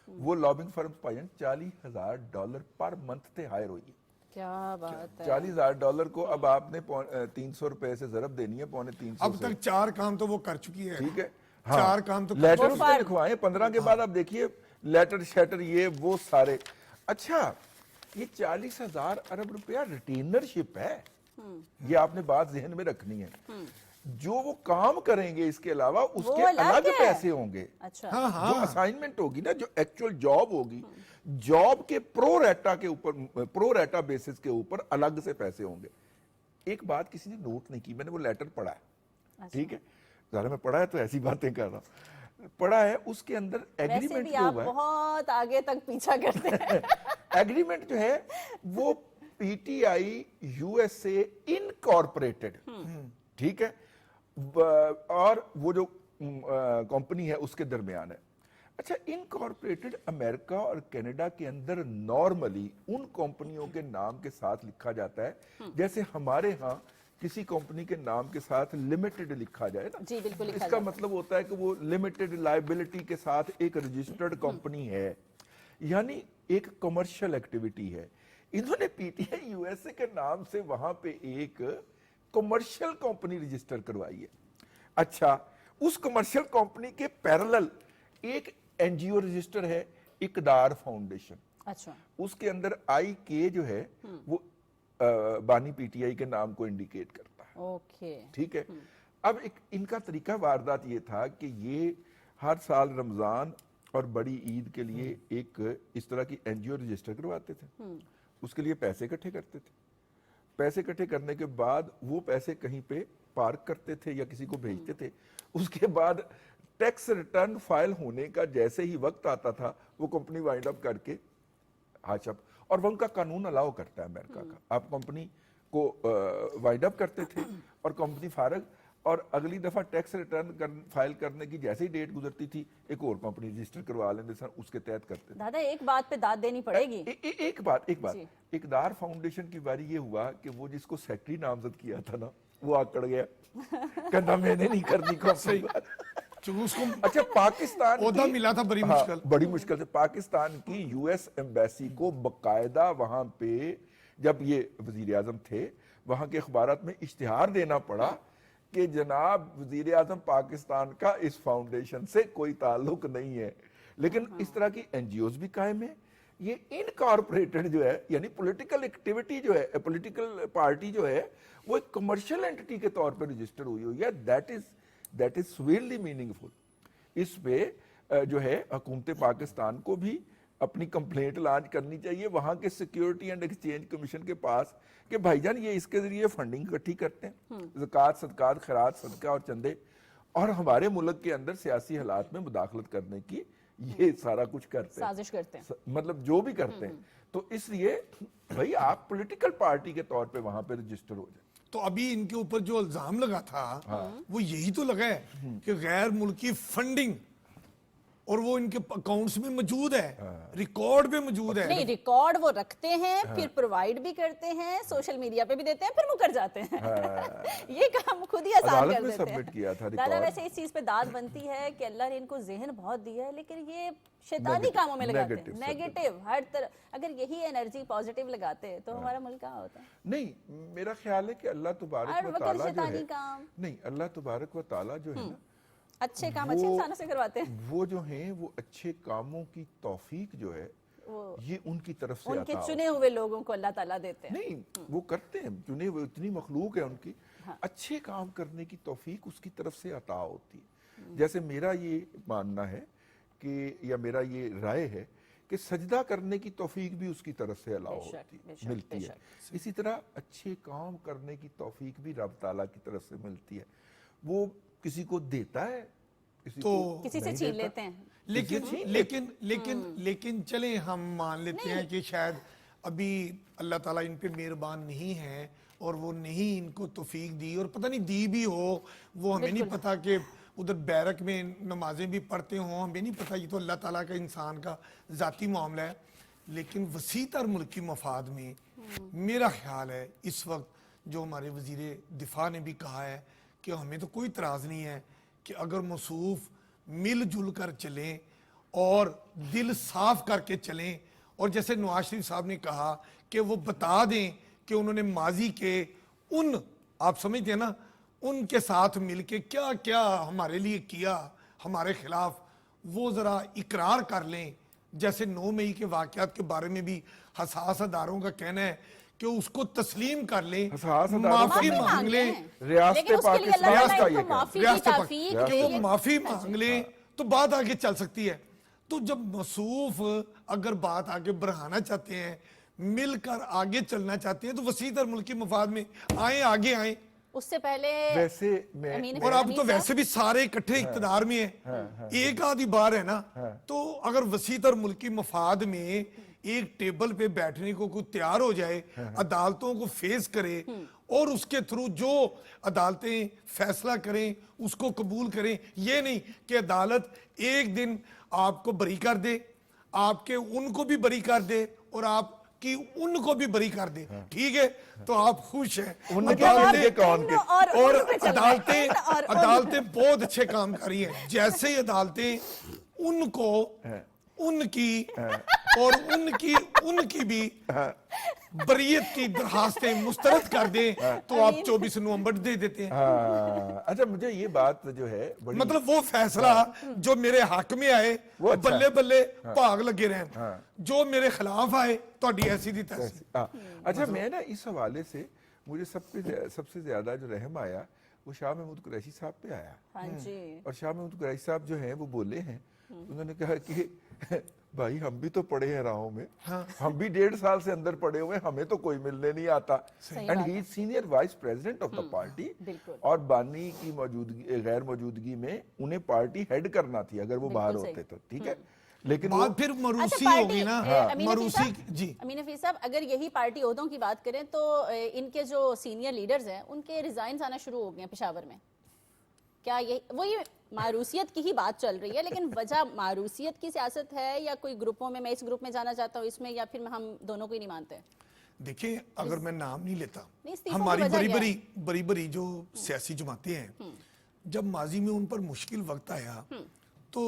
وہ لابنگ فرم پائیں $40,000 پر منتھ تھے ہائر ہوئی کیا بات ہے $40,000 کو اب آپ نے 300 روپے سے ضرب دینی ہے $350 اب تک 4 کام تو وہ کر چکی ہے ٹھیک ہے 4 کام تو لیٹر اس نے لکھوائے 15 کے بعد اب دیکھیے لیٹر شیٹر یہ وہ سارے اچھا یہ 40,000 ارب روپیہ ریٹینرشپ ہے یہ آپ نے بات ذہن میں رکھنی ہے جو وہ کام کریں گے اس کے علاوہ اس کے الگ پیسے ہوں گے جو اسائنمنٹ ہوگی نا جو ایکچول جاب ہوگی جاب کے پرو ریٹا بیسس کے اوپر الگ سے پیسے ہوں گے ایک بات کسی نے نوٹ نہیں کی میں نے وہ لیٹر پڑھا ہے ٹھیک ہے ذرا میں پڑھا ہے تو ایسی باتیں کر رہا ہوں پڑھا ہے اس کے اندر ایگریمنٹ جو ہوا ہے بہت آگے تک پیچھا کرتے ہیں ایگریمنٹ جو ہے وہ P T I U S A incorporated ٹھیک ہے اور وہ جو کمپنی ہے اس کے درمیان ہے اچھا انکارپوریٹڈ امریکہ اور کینیڈا کے اندر نارملی ان کمپنیوں کے نام کے ساتھ لکھا جاتا ہے جیسے ہمارے ہاں کسی کمپنی کے نام کے ساتھ لمیٹڈ لکھا جائے نا جی بالکل اس کا مطلب ہوتا ہے کہ وہ لمیٹڈ لائبلٹی کے ساتھ ایک رجسٹرڈ کمپنی ہے یعنی ایک کمرشل ایکٹیویٹی ہے انہوں نے P T I U S A کے نام سے وہاں پہ ایک کمرشل کمپنی رجسٹر کروائی ہے اچھا اس کمرشل کمپنی کے پیرلل एक एनजीओ रजिस्टर है इकदार फाउंडेशन, अच्छा, उसके अंदर IK जो है वो बानी PTI के नाम को इंडिकेट करता है। ओके, ठीक है। अब एक इनका तरीका वारदात ये था कि ये हर साल रमजान और बड़ी ईद के लिए एक इस तरह की एनजीओ रजिस्टर करवाते थे, उसके लिए पैसे इकट्ठे करते थे। पैसे इकट्ठे करने के बाद वो पैसे कहीं पे पार्क करते थे या किसी को भेजते थे। उसके बाद टैक्स रिटर्न फाइल होने का जैसे ही वक्त आता था वो कंपनी वाइंड अप करके हाशप, और वो उनका कानून अलाउ करता है अमेरिका का। आप कंपनी को वाइंड अप करते थे और कंपनी फारग, और अगली दफा टैक्स रिटर्न फाइल करने की जैसे ही डेट गुजरती थी एक और कंपनी रजिस्टर करवा लेते सर, उसके तहत करते थे। दादा एक बात पे दाद देनी पड़ेगी। एक बात जी। इकदार फाउंडेशन की बारी ये हुआ कि वो जिसको सेक्रेटरी नामजद किया था ना वो आकड़ गया, कहना मैंने नहीं करनी कंपनी। क्योंकि उसको अच्छा, पाकिस्तान ओहदा की- मिला था बड़ी हाँ, मुश्किल। बड़ी मुश्किल से पाकिस्तान की US एम्बेसी को बकायदा वहां पे, जब ये वजीर आजम थे, वहां के अखबारात में इश्तिहार देना पड़ा कि जनाब वजीर आजम पाकिस्तान का इस फाउंडेशन से कोई ताल्लुक नहीं है। लेकिन इस तरह की NGOs भी कायम है। ये इनकॉर्पोरेटेड जो है, यानी पॉलिटिकल एक्टिविटी जो है, पॉलिटिकल पार्टी जो है, वो एक कमर्शियल एंटिटी के तौर पर रजिस्टर हुई है। That is severely meaningful. इस पे जो है हुकूमत पाकिस्तान को भी अपनी कंप्लेंट लॉन्च करनी चाहिए वहां के सिक्योरिटी एंड एक्सचेंज कमीशन के पास कि भाईजान ये इसके जरिए फंडिंग इकट्ठी करते हैं, ज़कात, सदकात, खैरात, सदका और चंदे, और हमारे मुल्क के अंदर सियासी हालात में मुदाखलत करने की ये सारा कुछ करते हैं, साजिश करते हैं। मतलब जो भी करते हैं। तो इसलिए भाई आप पॉलिटिकल पार्टी के तौर पे वहां पे रजिस्टर हो जाए। तो अभी इनके ऊपर जो इल्जाम लगा था वो यही तो लगा है कि गैर मुल्की फंडिंग, और वो इनके अकाउंट्स में मौजूद है, रिकॉर्ड में मौजूद है। नहीं, रिकॉर्ड वो रखते हैं, फिर प्रोवाइड भी करते हैं, सोशल मीडिया पे भी देते हैं, फिर मुकर जाते हैं। ये काम खुद ही आसान अदालत कर में देते सबमिट हैं। किया था दादा रिकॉर्ड। वैसे इस चीज पे दाद बनती है कि अल्लाह ने इनको ज़हन बहुत दिया है, लेकिन ये शैतानी कामों में लगाते हैं, negative नेगेटिव हर तरह। अगर यही एनर्जी पॉजिटिव लगाते तो हमारा मुल्क कहाँ होता? नहीं, मेरा ख्याल है कि अल्लाह हर तबारक व वक्त ताला जो शैतानी है, काम। नहीं, अल्लाह तबारक व ताला जो है ना, अच्छे काम अच्छे वो- इंसानों से करवाते हैं। वो जो हैं वो अच्छे कामों की तौफीक जो है वो ये उनकी तरफ से उनके आता चुने हुए लोगों को अल्लाह ताला देते हैं। नहीं, वो करते हैं, चुने हुए, इतनी मखलूक है उनकी, अच्छे काम करने की तौफीक उसकी तरफ से अता होती है। जैसे मेरा ये मानना है कि, या मेरा ये राय है कि सजदा करने की तौफीक भी उसकी तरफ से अलाउ बेशक, होती है, बेशक, मिलती है। बेशक। इसी तरह अच्छे काम करने की तौफीक भी रब ताला की तरफ से मिलती है। वो किसी को देता है, किसी तो को किसी से नहीं छीन देता। लेते हैं। लेकिन किसी चीज़ लेकिन लेकिन लेकिन चले हम मान लेते हैं कि शायद अभी अल्लाह ताला इन पे मेहरबान नहीं है और वो नहीं इनको तौफीक दी, और पता नहीं दी भी हो, वो हमें नहीं पता कि उधर बैरक में नमाजें भी पढ़ते हों, हमें नहीं पता, ये तो अल्लाह ताला का इंसान का ज़ाती मामला है। लेकिन वसी तर मुल्की मफाद में मेरा ख्याल है इस वक्त जो हमारे वजीर दिफा ने भी कहा है कि हमें तो कोई इतराज़ नहीं है कि अगर मसूफ मिलजुल कर चलें और दिल साफ करके चलें, और जैसे नवाज शरीफ साहब ने कहा कि वो बता दें कि उन्होंने माजी के उन, आप समझते हैं ना, उनके साथ मिलके क्या क्या हमारे लिए किया, हमारे खिलाफ, वो ज़रा इकरार कर लें। जैसे 9 मई के वाक़यात के बारे में भी हसास अदारों का कहना है कि उसको तस्लीम कर लें, हसास अदारों माफ़ी का मांग लें, रियासत लेकिन उसके लिए पाकिस्तान अल्लाह का ताला ये इनको कहना। माफी की रियासत पाक- तौफीक कि दे। वो माफी मांग लें तो बात आगे चल सकती है। तो जब मसूफ अगर बात आगे बढ़ाना चाहते हैं, मिलकर आगे चलना चाहते हैं, तो वसी तर मुल्की मफाद में आए, आगे आए। उससे पहले वैसे मैं अमीन और अब अमीन तो साहब, वैसे भी सारे इकट्ठे इक़्तिदार में हैं, एक आधी बार है ना, तो अगर वसी तर मुल्की मफाद में एक टेबल पे बैठने को कोई तैयार हो जाए, अदालतों को फेस करे और उसके थ्रू जो अदालतें फैसला करें उसको कबूल करें, ये नहीं कि अदालत एक दिन आपको बरी कर दे, आपके उनको भी बरी कर दे और आप कि उनको भी बरी कर दे, ठीक है, तो आप खुश हैं। उनके अदालतें- लिए कौन के? और उन पे चल रहा है। अदालतें और उन- अदालतें बहुत अच्छे काम कर रही हैं। जैसे ही अदालतें उनको उनकी और उनकी भी बरीयत की दरखास्तें मुस्तरद कर दें तो आप 24 नवंबर दे देते हैं। हाँ, अच्छा मुझे ये बात जो है बड़ी मतलब वो फैसला जो मेरे हक में आए वो अच्छा बल्ले बल्ले भाग लगे रहन, हाँ। जो मेरे खिलाफ आए तो ऐसी दी तैसी। हाँ, अच्छा मैं ना इस हवाले से मुझे सबसे ज्यादा जो रहम आया वो शाह महमूद कुरैशी साहब पे आया। हाँ जी। और शाह महमूद कुरैशी साहब जो हैं वो बोले हैं, उन्होंने कहा कि भाई हम भी तो पड़े हैं राहों में, हम भी 1.5 साल से अंदर पड़े हुए हैं, हमें तो कोई मिलने नहीं आता। And he is senior vice president of the party, बिल्कुल। और बानी की मौजूदगी गैर मौजूदगी में उन्हें पार्टी हेड करना थी अगर वो बाहर बिल्कुल होते तो, ठीक है, लेकिन बात वो फिर मरूसी पार्टी, होगी ना। अमीन हफीज मरूसी साहब, जी। अमीन हफीज साहब, अगर यही पार्टी ओहदों की बात करें तो इनके जो सीनियर लीडर्स हैं उनके रिजाइन आना शुरू हो गए हैं पेशावर में। क्या ये वही मारूसियत की ही बात चल रही है, लेकिन वजह मारूसियत की सियासत है या कोई ग्रुपों में, मैं इस ग्रुप में जाना चाहता हूँ इसमें, या फिर हम दोनों को ही नहीं मानते? देखिए, अगर मैं नाम नहीं लेता, नहीं, इस्तीफों की हमारी वजह बड़ी क्या बड़ी बड़ी बड़ी जो सियासी जमातें हैं, जब माजी में उन पर मुश्किल वक्त आया तो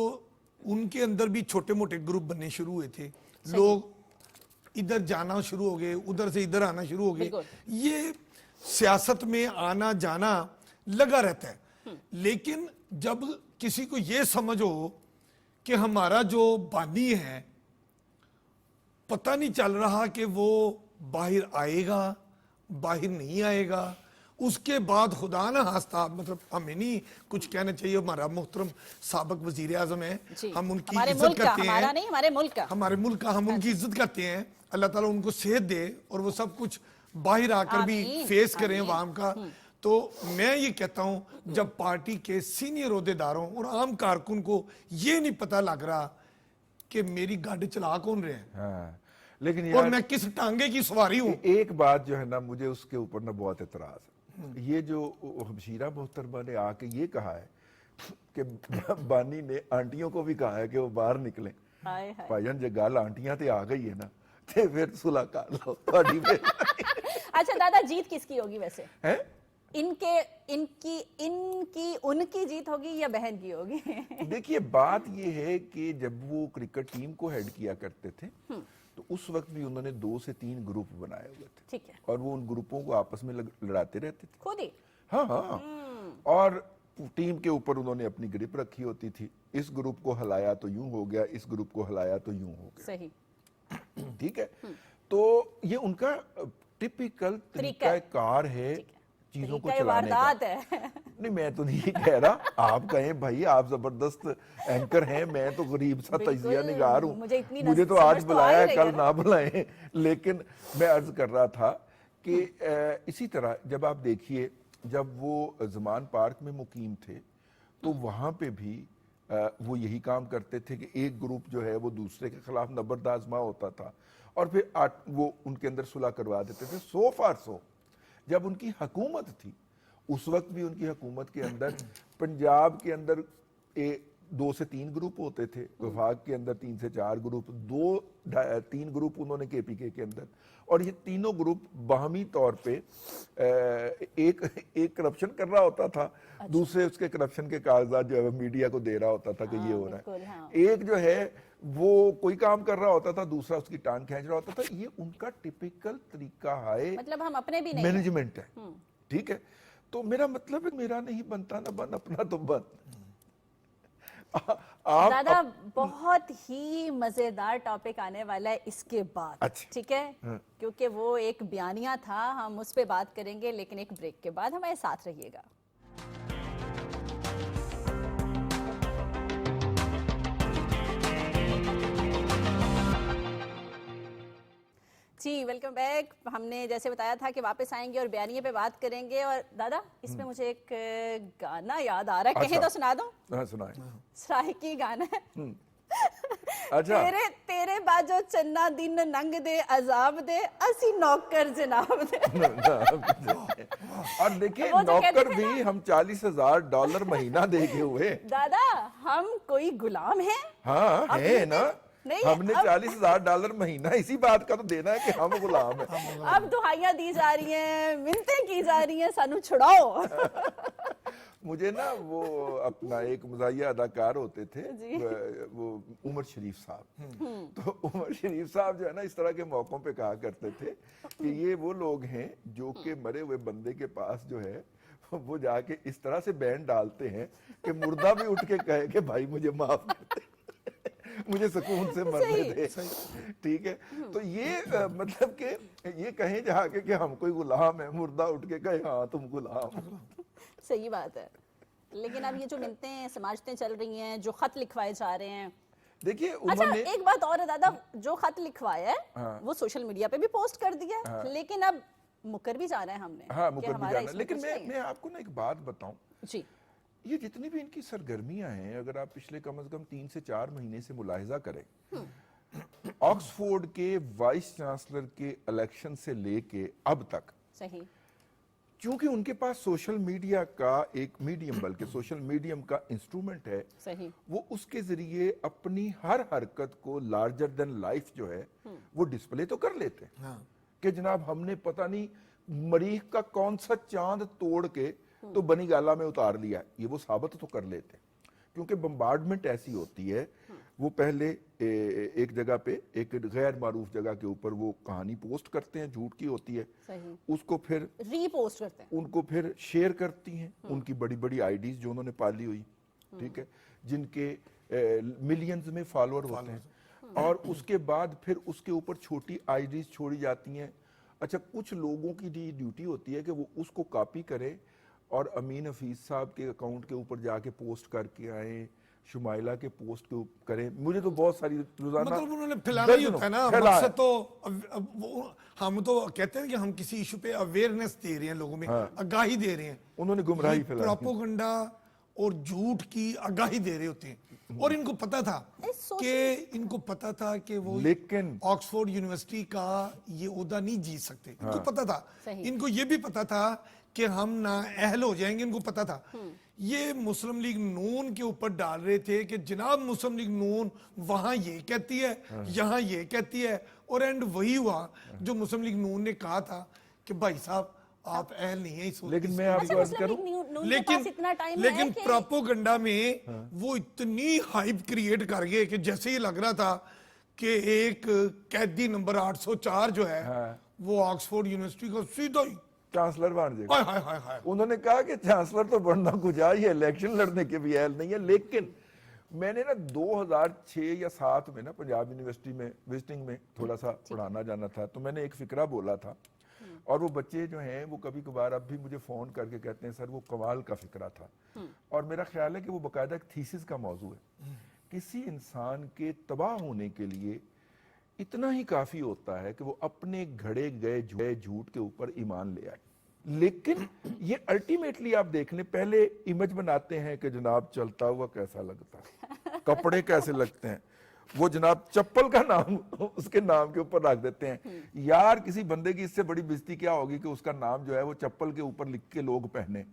उनके अंदर भी छोटे मोटे ग्रुप बनने शुरू हुए थे, लोग इधर जाना शुरू हो गए, उधर से इधर आना शुरू हो गए। बिल्कुल। ये सियासत में आना जाना लगा रहता है। लेकिन जब किसी को ये समझ हो कि हमारा जो बानी है पता नहीं चल रहा कि वो बाहर आएगा बाहर नहीं आएगा, उसके बाद खुदा ना खास्ता, मतलब हमें नहीं कुछ कहना चाहिए, हमारा मोहतरम साबिक वजीर आजम है, जी। हम उनकी हमारे इज्जत मुल्क का, करते हैं, हमारा नहीं, हमारे मुल्क का, हमारे मुल्क का हम उनकी इज्जत करते हैं। अल्लाह ताला उनको सेहत दे और वो सब कुछ बाहर आकर भी आमीन, फेस करें आमीन। अवाम का। तो मैं ये कहता हूं, जब पार्टी के सीनियर ओहदेदारों और आम कारकुन को ये नहीं पता लग रहा कि मेरी गाड़ी चला कौन रहे हैं हाँ, लेकिन और यार मैं किस टांगे की सवारी हूं। एक बात जो है ना, मुझे उसके ऊपर ना बहुत एतराज है। ये जो हमशीरा मोहतरमा ने आके ये कहा है कि बानी ने आंटियों को भी कहा है कि वो बाहर निकलें। हाय हाय। भाईजान जे गल आंटियां ते आ गई है ना, ते फिर सुलह कर लो ਤੁਹਾਡੀ अच्छा दादा, जीत किसकी होगी वैसे? है। इनकी उनकी जीत होगी या बहन की होगी? देखिए बात ये है कि जब वो क्रिकेट टीम को हेड किया करते थे तो उस वक्त भी उन्होंने 2 से 3 ग्रुप बनाए हुए थे, ठीक है। और वो उन ग्रुपों को आपस में लड़ाते रहते थे। खुद ही? हाँ हाँ, और टीम के ऊपर उन्होंने अपनी ग्रिप रखी होती थी, इस ग्रुप को हिलाया तो यूं हो गया, इस ग्रुप को हिलाया तो यूं हो गया, सही। ठीक है। तो ये उनका टिपिकल तरीकाकार है चीजों को तरीका चलाने का। वारदात है। नहीं मैं तो नहीं कह रहा, आप कहें भाई आप जबरदस्त एंकर हैं, मैं तो गरीब सा बिल्कुल, तजिया निगार हूँ, मुझे तो समझ आज तो बुलाया आ है, ही कल रही है ना बुलाएं। लेकिन मैं अर्ज कर रहा था कि इसी तरह जब आप देखिए, जब वो ज़मान पार्क में मुकीम थे तो वहाँ पे भी वो यही काम करते थे कि एक ग्रुप जो है वो दूसरे के खिलाफ नबर्द आजमा होता था और फिर वो उनके अंदर सुलह करवा देते थे। सो फार सो जब उनकी हुकूमत थी उस वक्त भी उनकी हुकूमत के अंदर पंजाब के अंदर 2 से 3 ग्रुप होते थे, वफाक के अंदर 3 से 4 ग्रुप, 2-3 ग्रुप उन्होंने केपीके के अंदर, और ये तीनों ग्रुप बाहमी तौर पे एक करप्शन कर रहा होता था, दूसरे उसके करप्शन के कागजात जो है मीडिया को दे रहा होता था कि ये हो रहा है। हाँ। एक जो है वो कोई काम कर रहा होता था, दूसरा उसकी टांग खींच रहा होता था। ये उनका टिपिकल तरीका है, मतलब हम अपने भी नहीं। मैनेजमेंट है, ठीक है। तो मेरा मतलब है मेरा नहीं बनता ना बन, अपना तो बन। दादा बहुत ही मजेदार टॉपिक आने वाला है इसके बाद, अच्छा। ठीक है, क्योंकि वो एक बयानिया था, हम उस पे बात करेंगे, लेकिन एक ब्रेक के बाद हमारे साथ रहिएगा। जी वेलकम बैक। हमने जैसे बताया था कि वापस आएंगे और बयानिए पे बात करेंगे, और दादा इसमें मुझे एक गाना याद आ रहा है, कहीं तो सुना दो। हाँ सुनाए। सराइकी गाना है। अच्छा। तेरे बाजो चन्ना दिन नंग दे अजाब दे असी नौकर जनाब दे। और देखिए वो तो कहते नौकर थे भी हम $40,000 महीना देके हुए। दादा हम कोई गुलाम हैं? हाँ अब है ना, नहीं, हमने अब- $40,000 महीना इसी बात का तो देना है कि हम गुलाम हैं। अब दुहाइयां दी जा रही हैं, मिन्नतें की जा रही हैं, सानू छुड़ाओ। مجھے نا وہ اپنا ایک مزاحیہ اداکار ہوتے تھے جی۔ وہ عمر شریف صاحب، تو عمر شریف صاحب جو ہے نا اس طرح کے موقعوں پہ کہا کرتے تھے کہ یہ وہ لوگ ہیں جو کہ مرے ہوئے بندے کے پاس جو ہے وہ جا کے اس طرح سے بینڈ ڈالتے ہیں کہ مردہ بھی اٹھ کے کہے کہ بھائی مجھے معاف کر دے، مجھے سکون سے مرنے دے، ٹھیک ہے۔ تو یہ مطلب کہ یہ کہیں جا کے کہ ہم کوئی غلام ہے، مردہ اٹھ کے کہے ہاں تم غلام ہو۔ صحیح بات ہے، لیکن اب یہ جو منتیں سماجتیں چل رہی ہیں، جو خط لکھوائے جا رہے ہیں، دیکھیے اچھا انہوں نے ایک بات اور ہے دادا، جو خط لکھوایا ہے وہ سوشل میڈیا پہ بھی پوسٹ کر دیا ہے، لیکن اب مکر بھی جانا ہے ہم نے، ہاں کہ مکر بھی ہمارا جانا، اس میں لیکن کچھ نہیں ہے۔ میں آپ کو نا ایک بات بتاؤں، جی یہ جتنی بھی ان کی سرگرمیاں ہیں اگر آپ پچھلے کم از کم 3 سے 4 مہینے سے ملاحظہ کریں، آکسفورڈ کے وائس چانسلر کے الیکشن سے لے کے اب تک، صحیح، چونکہ ان کے پاس سوشل میڈیا کا ایک میڈیم، بلکہ سوشل میڈیم کا انسٹرومنٹ ہے، صحیح، وہ اس کے ذریعے اپنی ہر حرکت کو لارجر دین لائف جو ہے وہ ڈسپلے تو کر لیتے ہیں کہ جناب ہم نے پتہ نہیں مریخ کا کون سا چاند توڑ کے تو بنی گالا میں اتار لیا، یہ وہ ثابت تو کر لیتے ہیں، کیونکہ بمبارڈمنٹ ایسی ہوتی ہے، وہ پہلے ایک جگہ پہ ایک غیر معروف جگہ کے اوپر وہ کہانی پوسٹ کرتے ہیں، جھوٹ کی ہوتی ہے، صحیح، اس کو پھر ری پوسٹ کرتے ہیں، ان کو پھر شیئر کرتی ہیں ان کی بڑی بڑی آئی ڈیز جو انہوں نے پالی ہوئی، ٹھیک ہے، جن کے ملینز میں فالوور ہوتے ہیں، اور اس کے بعد پھر اس کے اوپر چھوٹی آئی ڈیز چھوڑی جاتی ہیں۔ اچھا کچھ لوگوں کی ڈیوٹی ہوتی ہے کہ وہ اس کو کاپی کرے اور امین حفیظ صاحب کے اکاؤنٹ کے اوپر جا کے پوسٹ کر کے آئیں، شمائلہ کے پوسٹ کے اوپر کریں، مجھے تو بہت ساری روزانہ مطلب انہوں نے پھیلانا ہی ہوتا ہے نا، مقصد تو ہم تو کہتے ہیں کہ ہم کسی ایشو پہ اویئرنیس دے رہے ہیں، لوگوں میں آگاہی دے رہے ہیں، انہوں نے گمراہی پھیلائی، پروپیگنڈا اور جھوٹ کی آگاہی دے رہے ہوتے ہیں، اور ان کو پتا تھا کہ وہ لیکن آکسفورڈ یونیورسٹی کا یہ عہدہ نہیں جیت سکتے، ان کو پتا تھا، ان کو یہ بھی پتا تھا کہ ہم نااہل ہو جائیں گے، ان کو پتا تھا۔ یہ مسلم لیگ نون کے اوپر ڈال رہے تھے کہ جناب مسلم لیگ نون وہاں یہ کہتی ہے، یہاں یہ کہتی ہے، اور اینڈ وہی ہوا جو مسلم لیگ نون نے کہا تھا کہ بھائی صاحب آپ اہل نہیں ہیں۔ لیکن میں آپ کو عرض کروں، لیکن پروپیگنڈا میں وہ اتنی ہائپ کریٹ کر گئے کہ جیسے ہی لگ رہا تھا کہ ایک قیدی نمبر 804 جو ہے وہ آکسفورڈ یونیورسٹی کا سیدھا ہی چانسلر بن جائے، انہوں نے کہا کہ چانسلر تو بننا کچھ یہ الیکشن لڑنے کے بھی اہل نہیں ہے۔ لیکن میں نے نا 2006 یا 7 میں نا پنجاب یونیورسٹی میں وزٹنگ میں تھوڑا سا پڑھانا جانا تھا، تو میں نے ایک فکرہ بولا تھا، اور وہ بچے جو ہیں وہ کبھی کبھار اب بھی مجھے فون کر کے کہتے ہیں سر وہ کمال کا فکرہ تھا، اور میرا خیال ہے کہ وہ باقاعدہ ایک تھیسس کا موضوع ہے۔ کسی انسان کے تباہ ہونے کے لیے اتنا ہی کافی ہوتا ہے کہ وہ اپنے گھڑے گئے جھوٹ کے اوپر ایمان لے آئے، لیکن یہ الٹیمیٹلی آپ دیکھ لیں، پہلے امیج بناتے ہیں کہ جناب چلتا ہوا کیسا لگتا ہے، کپڑے کیسے لگتے ہیں، وہ جناب چپل کا نام اس کے نام کے اوپر رکھ دیتے ہیں۔ یار کسی بندے کی اس سے بڑی بےزتی کیا ہوگی کہ اس کا نام جو ہے وہ چپل کے اوپر لکھ کے لوگ پہنے،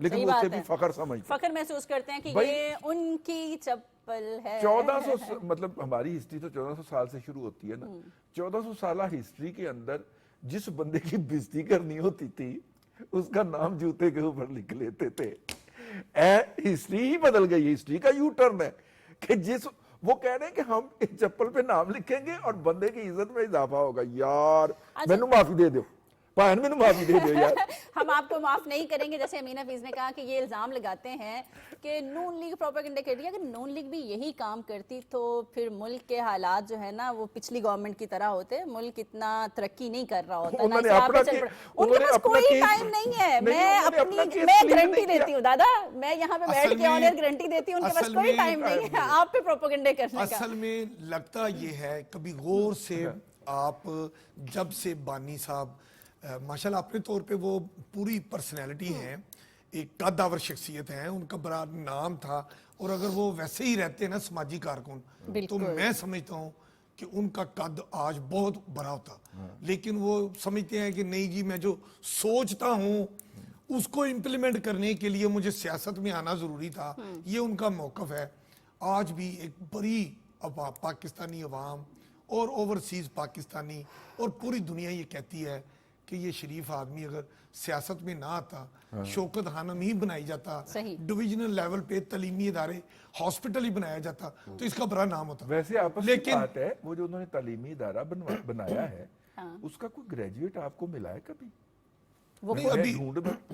لیکن وہ اسے بھی فخر سمجھتے ہیں، فخر محسوس کرتے ہیں کہ یہ ان کی چپل ہے۔ 1400 مطلب ہماری ہسٹری تو 1400 سال سے شروع ہوتی ہے نا، 1400 سالہ ہسٹری کے اندر جس بندے کی بےزتی کرنی ہوتی تھی اس کا نام جوتے کے اوپر لکھ لیتے تھے۔ ہسٹری ہی بدل گئی، ہسٹری کا یو ٹرن ہے کہ وہ کہہ رہے ہیں کہ ہم چپل پہ نام لکھیں گے اور بندے کی عزت میں اضافہ ہوگا۔ یار میں نے معافی دے دو، پہن میں معافی دے دو یار، ہم آپ کو معاف نہیں کریں گے۔ جیسے امین حفیظ نے کہا کہ یہ الزام لگاتے ہیں کہ نون لیگ پروپیگنڈا کر رہی ہے، اگر نون لیگ بھی یہی کام کرتی تو پھر ملک کے حالات جو ہے نا وہ پچھلی گورنمنٹ کی طرح ہوتے، ملک اتنا ترقی نہیں کر رہا ہوتا، ان کے پاس کوئی ٹائم نہیں ہے۔ میں گارنٹی دیتی ہوں دادا، میں یہاں پہ بیٹھ کے آنر گارنٹی دیتی ہوں، ان کے پاس کوئی ٹائم نہیں ہے آپ پہ پروپیگنڈے کرنے کا۔ اصل میں لگتا یہ ہے، کبھی غور سے آپ جب سے بانی صاحب ماشاءاللہ اپنے طور پہ وہ پوری پرسنالٹی ہیں، ایک قدآور شخصیت ہیں، ان کا بڑا نام تھا، اور اگر وہ ویسے ہی رہتے نا سماجی کارکن تو میں سمجھتا ہوں کہ ان کا قد آج بہت بڑا ہوتا، لیکن وہ سمجھتے ہیں کہ نہیں جی میں جو سوچتا ہوں اس کو امپلیمنٹ کرنے کے لیے مجھے سیاست میں آنا ضروری تھا۔ یہ ان کا موقف ہے۔ آج بھی ایک بڑی پاکستانی عوام اور اوورسیز پاکستانی اور پوری دنیا یہ کہتی ہے کہ یہ شریف آدمی اگر سیاست میں نہ آتا, شوکت خانم ہی بنائی جاتا, صحیح. ڈویژنل لیول پہ تعلیمی ادارے ہاسپٹل ہی بنایا جاتا تو اس کا بڑا نام ہوتا. ویسے آپس میں لیکن بات ہے, وہ جو انہوں نے تعلیمی ادارہ بنایا ہے اس کا کوئی گریجویٹ آپ کو ملا ہے کبھی؟ وہ نہیں, ابھی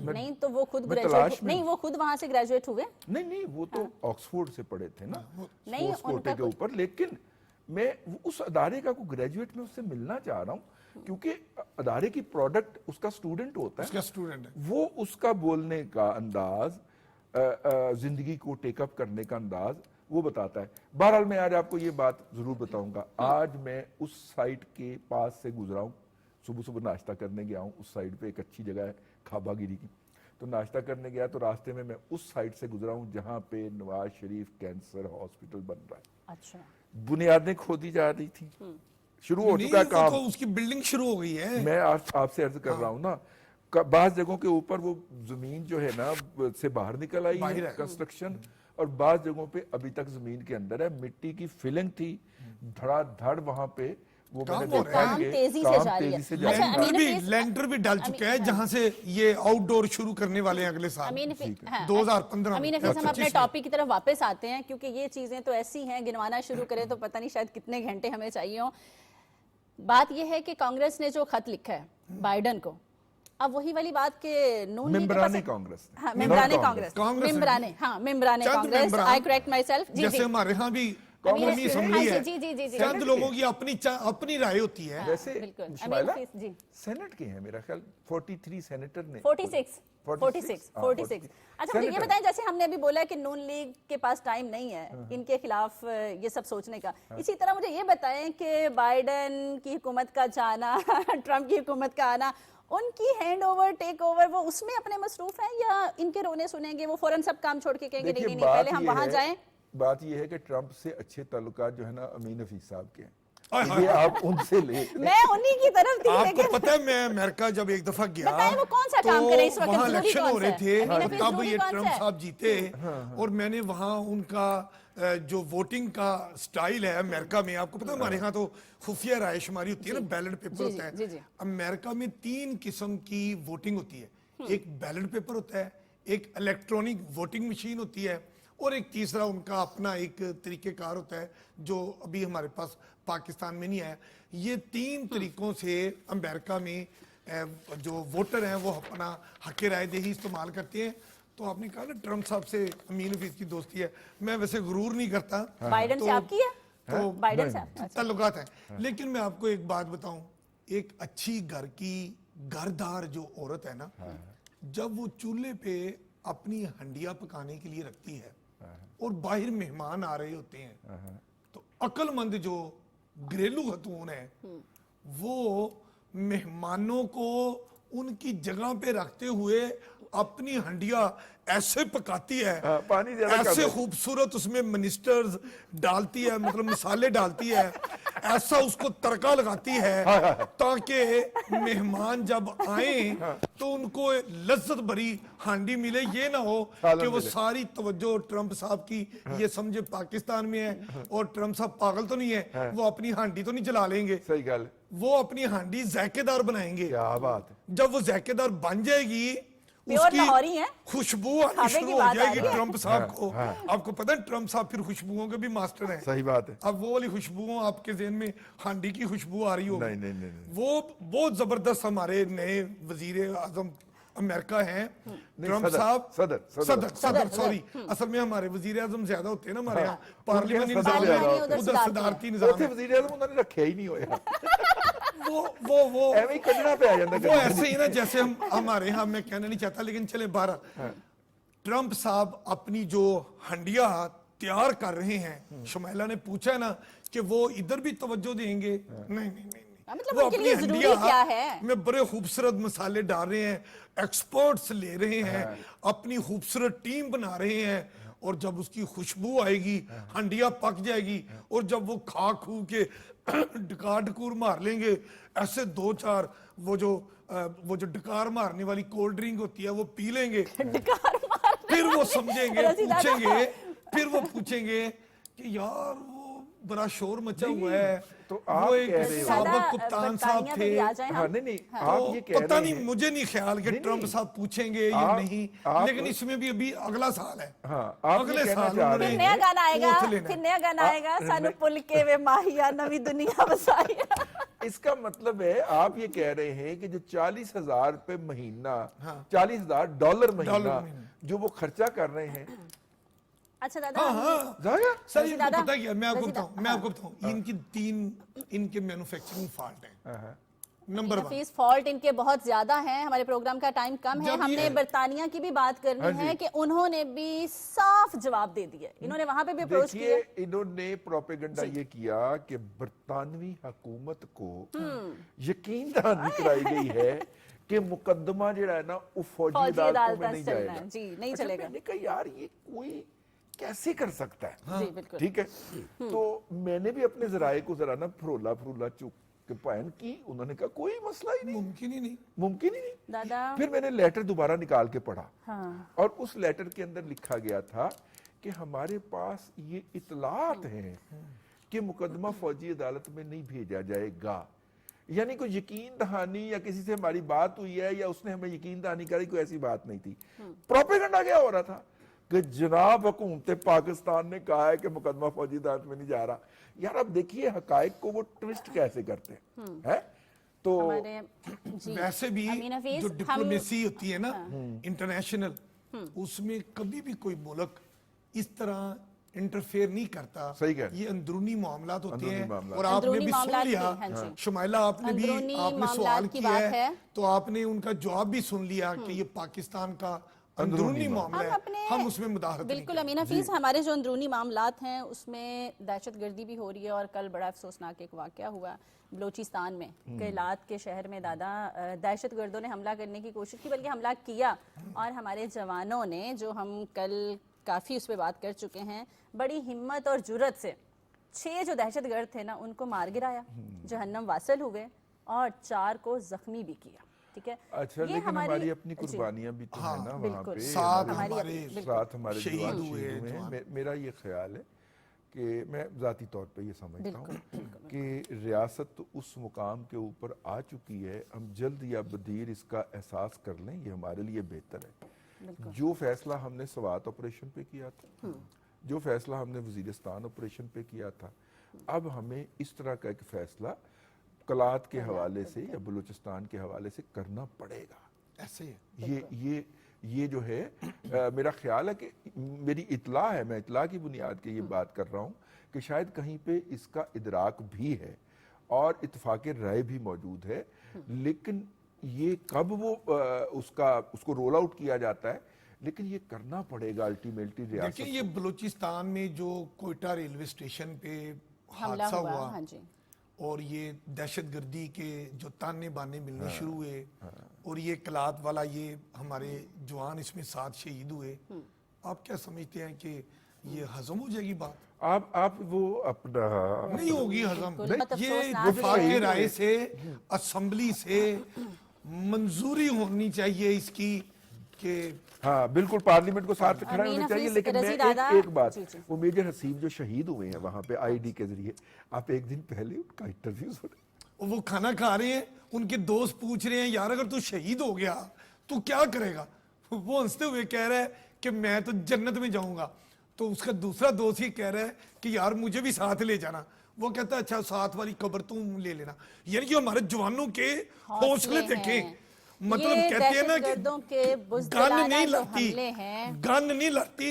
نہیں تو وہ خود میں گریجویٹ تلاش میں نہیں, وہ خود وہاں سے گریجویٹ ہوئے. نہیں وہ تو آکسفورڈ سے پڑھے تھے نا نہیں, اسپورٹس ان کوٹے کا کے اوپر. لیکن میں اس ادارے کا کوئی گریجویٹ میں اس سے ملنا چاہ رہا ہوں, کیونکہ ادارے کی پروڈکٹ اس کا اسٹوڈنٹ ہوتا اس ہے, کا اسٹوڈنٹ ہے. وہ اس کا بولنے کا انداز, زندگی کو ٹیک اپ کرنے کا انداز وہ بتاتا ہے. بہرحال میں آج آپ کو یہ بات ضرور بتاؤں گا. آج میں اس سائٹ کے پاس سے گزرا ہوں, صبح ناشتہ کرنے گیا ہوں. اس سائٹ پہ ایک اچھی جگہ ہے کھابا گیری کی, تو ناشتہ کرنے گیا تو راستے میں اس سائٹ سے گزرا ہوں جہاں پہ نواز شریف کینسر ہاسپٹل بن رہا ہے. اچھا, بنیادیں کھودی جا رہی تھی, شروع ہو چکا ہے نہیں, کام. تو اس کی بلڈنگ شروع ہو گئی ہے. میں آپ سے عرض کر رہا ہوں نا, بعض جگہوں کے اوپر وہ زمین جو ہے نا سے باہر نکل آئی ہے کنسٹرکشن, اور بعض جگہوں پہ ابھی تک زمین کے اندر ہے. مٹی کی فلنگ تھی دھڑا دھڑ وہاں پہ, وہ میں نے دیکھا کام کہ تیزی سے کام جاری ہے. تیزی سے اچھا, جاری ہے. امین حفیظ, لینڈر بھی ڈال چکا ہے جہاں سے یہ آؤٹ ڈور شروع کرنے والے ہیں اگلے سال امین حفیظ, 2015 امین حفیظ, ہم اپنے ٹاپک کی طرف واپس آتے ہیں, کیونکہ یہ چیزیں تو ایسی ہیں, گنوانا شروع کریں تو پتہ نہیں شاید کتنے گھنٹے ہمیں چاہیے ہوں. بات یہ ہے کہ کانگریس نے جو خط لکھا ہے بائیڈن کو, اب وہی والی بات کہ نون لیگ کے پاس ممبران کانگریس, ہاں, ممبران کانگریس, ممبران Congress, I correct myself. جی جیسے ہمارے ہاں بھی قومی اسمبلی ہے, چند لوگوں کی اپنی رائے ہوتی ہے. ویسے بالکل. شمائلہ امین حفیظ, جی, سینٹ کے ہیں میرا خیال 43 سینیٹر نے 46. اچھا, مجھے یہ بتائیں, جیسے ہم نے ابھی بولا کہ نون لیگ کے پاس ٹائم نہیں ہے ان کے خلاف یہ سب سوچنے کا, اسی طرح مجھے یہ بتائیں کہ بائیڈن کی حکومت کا جانا, ٹرمپ کی حکومت کا آنا, ان کی ہینڈ اوور ٹیک اوور, وہ اس میں اپنے مصروف ہیں یا ان کے رونے سنیں گے, وہ فوراً سب کام چھوڑ کے کہیں گے نہیں پہلے ہم وہاں جائیں؟ بات یہ ہے کہ ٹرمپ سے اچھے تعلقات جو ہے نا امین حفیظ صاحب کے ہیں, یہ آپ ان سے لے. میں انہی کی طرف تھی. آپ کو پتہ ہے میں امریکہ جب ایک دفعہ گیا بتائیں وہ کون سا کام کرے اس وقت, وہاں ضروری الیکشن کون ہو سا رہے ہے؟ تھے, امین حفیظ, تب ضروری یہ کون سا ٹرمپ ہے؟ صاحب جیتے, اور میں نے وہاں ان کا جو ووٹنگ کا سٹائل ہے امریکہ میں, آپ کو پتہ ہے ہمارے ہاں تو خفیہ رائے شماری ہوتی ہے نا, بیلٹ پیپر ہوتا ہے. امریکہ میں 3 قسم کی ووٹنگ ہوتی ہے, ایک بیلٹ پیپر ہوتا ہے, ایک الیکٹرانک ووٹنگ مشین ہوتی ہے, اور ایک تیسرا ان کا اپنا ایک طریقہ کار ہوتا ہے جو ابھی ہمارے پاس پاکستان میں نہیں آیا. یہ 3 طریقوں سے امریکہ میں جو ووٹر ہیں وہ اپنا حق رائے دہی استعمال کرتے ہیں. تو آپ نے کہا نا ٹرمپ صاحب سے امین حفیظ کی دوستی ہے, میں ویسے غرور نہیں کرتا, بائیڈن سے آپ کی ہے, تو بائیڈن سے تعلقات ہیں. لیکن میں آپ کو ایک بات بتاؤں, ایک اچھی گھر کی گھردار جو عورت ہے نا, جب وہ چولہے پہ اپنی ہنڈیا پکانے کے لیے رکھتی ہے اور باہر مہمان آ رہے ہوتے ہیں, تو عقل مند جو گھریلو خاتون ہے وہ مہمانوں کو ان کی جگہ پہ رکھتے ہوئے اپنی ہنڈیا ایسے پکاتی ہے, پانی زیادہ کر ایسے دو. خوبصورت اس میں منسٹرز ڈالتی ہے, مطلب مسالے ڈالتی ہے, ایسا اس کو تڑکا لگاتی ہے تاکہ مہمان جب آئیں تو ان کو لذت بھری ہانڈی ملے. یہ نہ ہو کہ وہ ساری توجہ ٹرمپ صاحب کی یہ سمجھے پاکستان میں ہے, اور ٹرمپ صاحب پاگل تو نہیں ہے, وہ اپنی ہانڈی تو نہیں جلا لیں گے, صحیح گل, وہ اپنی ہانڈی ذائقے دار بنائیں گے. کیا بات ہے. جب وہ ذائقے دار بن جائے گی, اس پیور کی لاہوری ہیں, خوشبو آنی شروع ہو جائے گی ٹرمپ صاحب کو. آپ کو پتہ ہے ٹرمپ صاحب پھر خوشبوؤں کے بھی ماسٹر ہیں. صحیح بات ہے. اب وہ والی خوشبوؤں آپ کے ذہن میں ہانڈی کی خوشبو آ رہی ہوگی. نہیں. وہ بہت زبردست ہمارے نئے وزیر اعظم امریکہ ہیں ٹرمپ صاحب, صدر سوری, اصل میں ہمارے وزیر اعظم زیادہ ہوتے ہیں نا ہمارے یہاں, پارلیمنٹ نظام ہے, ادھر صدارتی نظام ہے. وزیر اعظم انہوں نے رکھیا ہی نہیں ہویا, وہ ایویں کڈنا پہ آ جاندہ. وہ ایسے ہی نا جیسے ہمارے ہاں, میں کہنا نہیں چاہتا لیکن چلیں بہرحال, ٹرمپ صاحب اپنی جو ہنڈیا تیار کر رہے ہیں, شمائلہ نے پوچھا نا کہ وہ ادھر بھی توجہ دیں گے, نہیں, مطلب وہ ان کے اپنی لیے ضروری کیا ہے, میں بڑے خوبصورت مسالے ڈال رہے ہیں, ایکسپرٹس لے رہے ہیں, اپنی خوبصورت ٹیم بنا رہے ہیں, اور جب اس کی خوشبو آئے گی, ہنڈیا پک جائے گی, اور جب وہ کھا کھو کے ڈکار ڈکور مار لیں گے, ایسے 2-4 وہ جو ڈکار مارنے والی کولڈ ڈرنک ہوتی ہے وہ پی لیں گے, پھر وہ سمجھیں گے, پھر وہ پوچھیں گے کہ یار وہ بڑا شور مچا ہوا ہے, तो आप वो एक कह रहे हो साबिक कप्तान साहब बरतानिया थे। पे भी आ जाएं हम। हाँ नहीं नहीं तो आप ये कह पता रहे नहीं, हैं मुझे नहीं ख्याल कि नहीं, ट्रम्प नहीं। साहब पूछेंगे या आप- नहीं, आप- लेकिन इसमें भी अभी अगला साल है। हाँ, आप ये अगले कहना साल चाह उन्होंने रहे फिर नया गाना आएगा, ओथ लेना फिर है। नया गाना आएगा, सानू पुल के वे माहिया नवी दुनिया बसाइया। इसका मतलब है आप ये कह रहे हैं कि जो 40,000 रुपए महीना, $40,000 महीना जो वो खर्चा कर रहे हैं, अच्छा दादा, हाँ हाँ जाएगा। सर, वैसे इनको दादा- पता क्या, मैं आपको वैसे बताऊं, इनकी इनके मैन्युफैक्चरिंग फॉल्ट है। हाँ, नंबर 1, फीस फॉल्ट इनके बहुत ज्यादा हैं। हमारे प्रोग्राम का टाइम कम है, जब हमने ये- बरतानिया की भी बात हाँ करनी जी। है कि उन्होंने भी साफ जवाब दे दिया। इन्होंने वहां पे भी अप्रोच देखिए किया। इन्होंने प्रोपेगेंडा ये किया कि बरतानवी हुकूमत को यकीन दहानी कराई गई है कि मुकदमा जो है ना वो फौजी फौजी अदालतों में अदालत नहीं चलना जाएगा। है, जी, नहीं अच्छा, चलेगा। मैंने कहा यार ये कोई कैसे कर सकता है, जी बिल्कुल। ठीक है। तो मैंने भी अपने जराए को जरा ना फरोला चुक के पहन की, उन्होंने कहा कोई मसला ही नहीं, मुमकिन ही नहीं। मुमकिन ही नहीं। दादा फिर मैंने लेटर दोबारा निकाल के पढ़ा, हाँ और उस लेटर के अंदर लिखा गया था कि हमारे पास ये इतलात हैं कि मुकदमा फौजी अदालत में नहीं भेजा जाएगा। यानी कोई यकीन दहानी या किसी से हमारी बात हुई है या उसने हमें यकीन दहानी करी, कोई ऐसी बात नहीं थी। प्रोपेगेंडा क्या हो रहा था कि जनाब हुकूमत पाकिस्तान ने कहा है कि मुकदमा फौजी अदालत में नहीं जा रहा। यार अब देखिए हकायक को वो ट्विस्ट कैसे करते हैं। तो हमारे जी वैसे भी अमीन हफीज, जो हम- डिप्लोमेसी होती है ना इंटरनेशनल, उसमें कभी भी कोई मुल्क इस तरह इंटरफेयर नहीं करता। सही कह रहे हैं। ये अंदरूनी मामलात होते अंदरूनी हैं। मामलात। और आपने अंदरूनी भी सुन मामलात लिया, की, हाँ जी। शुमाइला आपने भी अंदरूनी आपने मामलात सवाल की किया बात है है। तो आपने उनका जवाब भी सुन लिया कि ये पाकिस्तान का अंदरूनी मामला हम है, अपने हम उसमें मुदाखलत नहीं बिल्कुल करेंगे। अमीन हफीज, हमारे जो अंदरूनी मामलात हैं उसमें दहशतगर्दी भी हो रही है। और कल बड़ा अफसोसनाक एक वाकया हुआ बलोचिस्तान में, कैलात के शहर में दादा, दहशतगर्दों ने हमला करने की कोशिश की, बल्कि हमला किया, और हमारे जवानों ने, जो हम कल काफ़ी उस पर बात कर चुके हैं, बड़ी हिम्मत और जुर्रत से 6 जो दहशतगर्द थे ना उनको मार गिराया, जहन्नम वासिल हुए, और 4 को जख्मी भी किया। ठीक है, अच्छा, ये लेकिन हमारी अपनी जी, कुर्बानियां भी तो है ना वहाँ बिल्कुल। पे, साथ हमारी हमारे बिल्कुल। साथ हमारे शहीद जवान हुए शहीद हुए हैं। जवान। मेरा ये ख्याल है कि मैं ज़ाती तौर पे ये समझता हूँ कि रियासत उस मुकाम के ऊपर आ चुकी है, हम जल्द या बदीर इसका एहसास कर लें, ये हमारे लिए बेहतर है। जो फैसला हमने सवात ऑपरेशन पे किया था, जो फैसला हमने वजीरिस्तान ऑपरेशन पे किया था, अब हमें इस तरह का एक फैसला कलात के हवाले से या बलूचिस्तान के हवाले से करना पड़ेगा। ऐसे ही है। ये जो है मेरा ख्याल है कि मेरी इतला है, मैं इतला की बुनियाद के ये बात कर रहा हूँ कि शायद कहीं पे इसका इदराक भी है और इत्तेफाक राय भी मौजूद है, लेकिन ये कब वो उसको रोल आउट किया जाता है, लेकिन ये करना पड़ेगा अल्टीमेटली रियासत देखिए, ये बलूचिस्तान में जो कोयटा रेलवे स्टेशन पे हमला हादसा हुआ, हुआ हाँ जी, और ये दहशतगर्दी के जो ताने बाने मिलने शुरू हुए, और ये कलात वाला ये हमारे जवान इसमें 7 शहीद हुए, आप क्या समझते हैं कि ये हजम हो जाएगी बात? आप वो अपना नहीं होगी हजम। बिल्कुल, बहुत ये अफसोसनाक वफाक है। राय से, असम्बली से मंजूरी होनी चाहिए इसकी कि हाँ बिल्कुल पार्लियामेंट को साथ खड़ा अमीन होना चाहिए। हफीज, लेकिन मैं रज़ी दादा, एक बात, जी, जी। वो मेजर हसीब जो शहीद हुए हैं वहां पे आईडी के जरिए, आप एक दिन पहले उनका इंटरव्यू सुने, वो खाना खा रहे हैं, उनके दोस्त पूछ रहे हैं यार अगर तू शहीद हो गया तो क्या करेगा? वो हंसते हुए कह रहा है कि मैं तो जन्नत में जाऊंगा। तो उसका दूसरा दोस्त ही कह रहा है कि यार मुझे भी साथ ले जाना। वो कहता है अच्छा साथ वाली कब्र तुम ले लेना। यानी कि हमारे जवानों के हौसले देखें। मतलब ये कहते हैं ना कि दहशतगर्दों के गन बुज़दिलाना नहीं जो लड़ती, हमले हैं, गन नहीं लड़ती,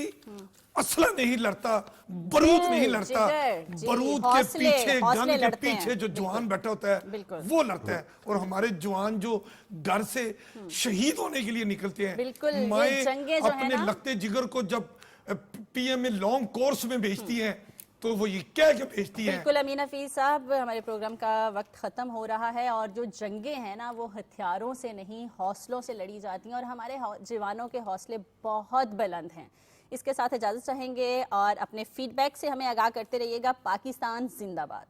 असला नहीं लड़ता, बारूद नहीं लड़ता, जिगर, जी, बारूद के हौसले पीछे, गन के लड़ते हैं। पीछे जो जवान बैठा होता है बिल्कुल। वो लड़ता है। और हमारे जवान जो घर से शहीद होने के लिए निकलते हैं, बिल्कुल, ये माएं जंगें जो है अपने ना, लगते जिगर को जब पीएम में लॉन्ग कोर्स में भेजती हैं तो वो ये कह के भेजती हैं। बिल्कुल अमीन हफीज साहब, हमारे प्रोग्राम का वक्त ख़त्म हो रहा है, और जो जंगें हैं ना वो हथियारों से नहीं हौसलों से लड़ी जाती हैं, और हमारे जवानों के हौसले बहुत बुलंद हैं। इसके साथ इजाज़त चाहेंगे और अपने फीडबैक से हमें आगाह करते रहिएगा। पाकिस्तान जिंदाबाद।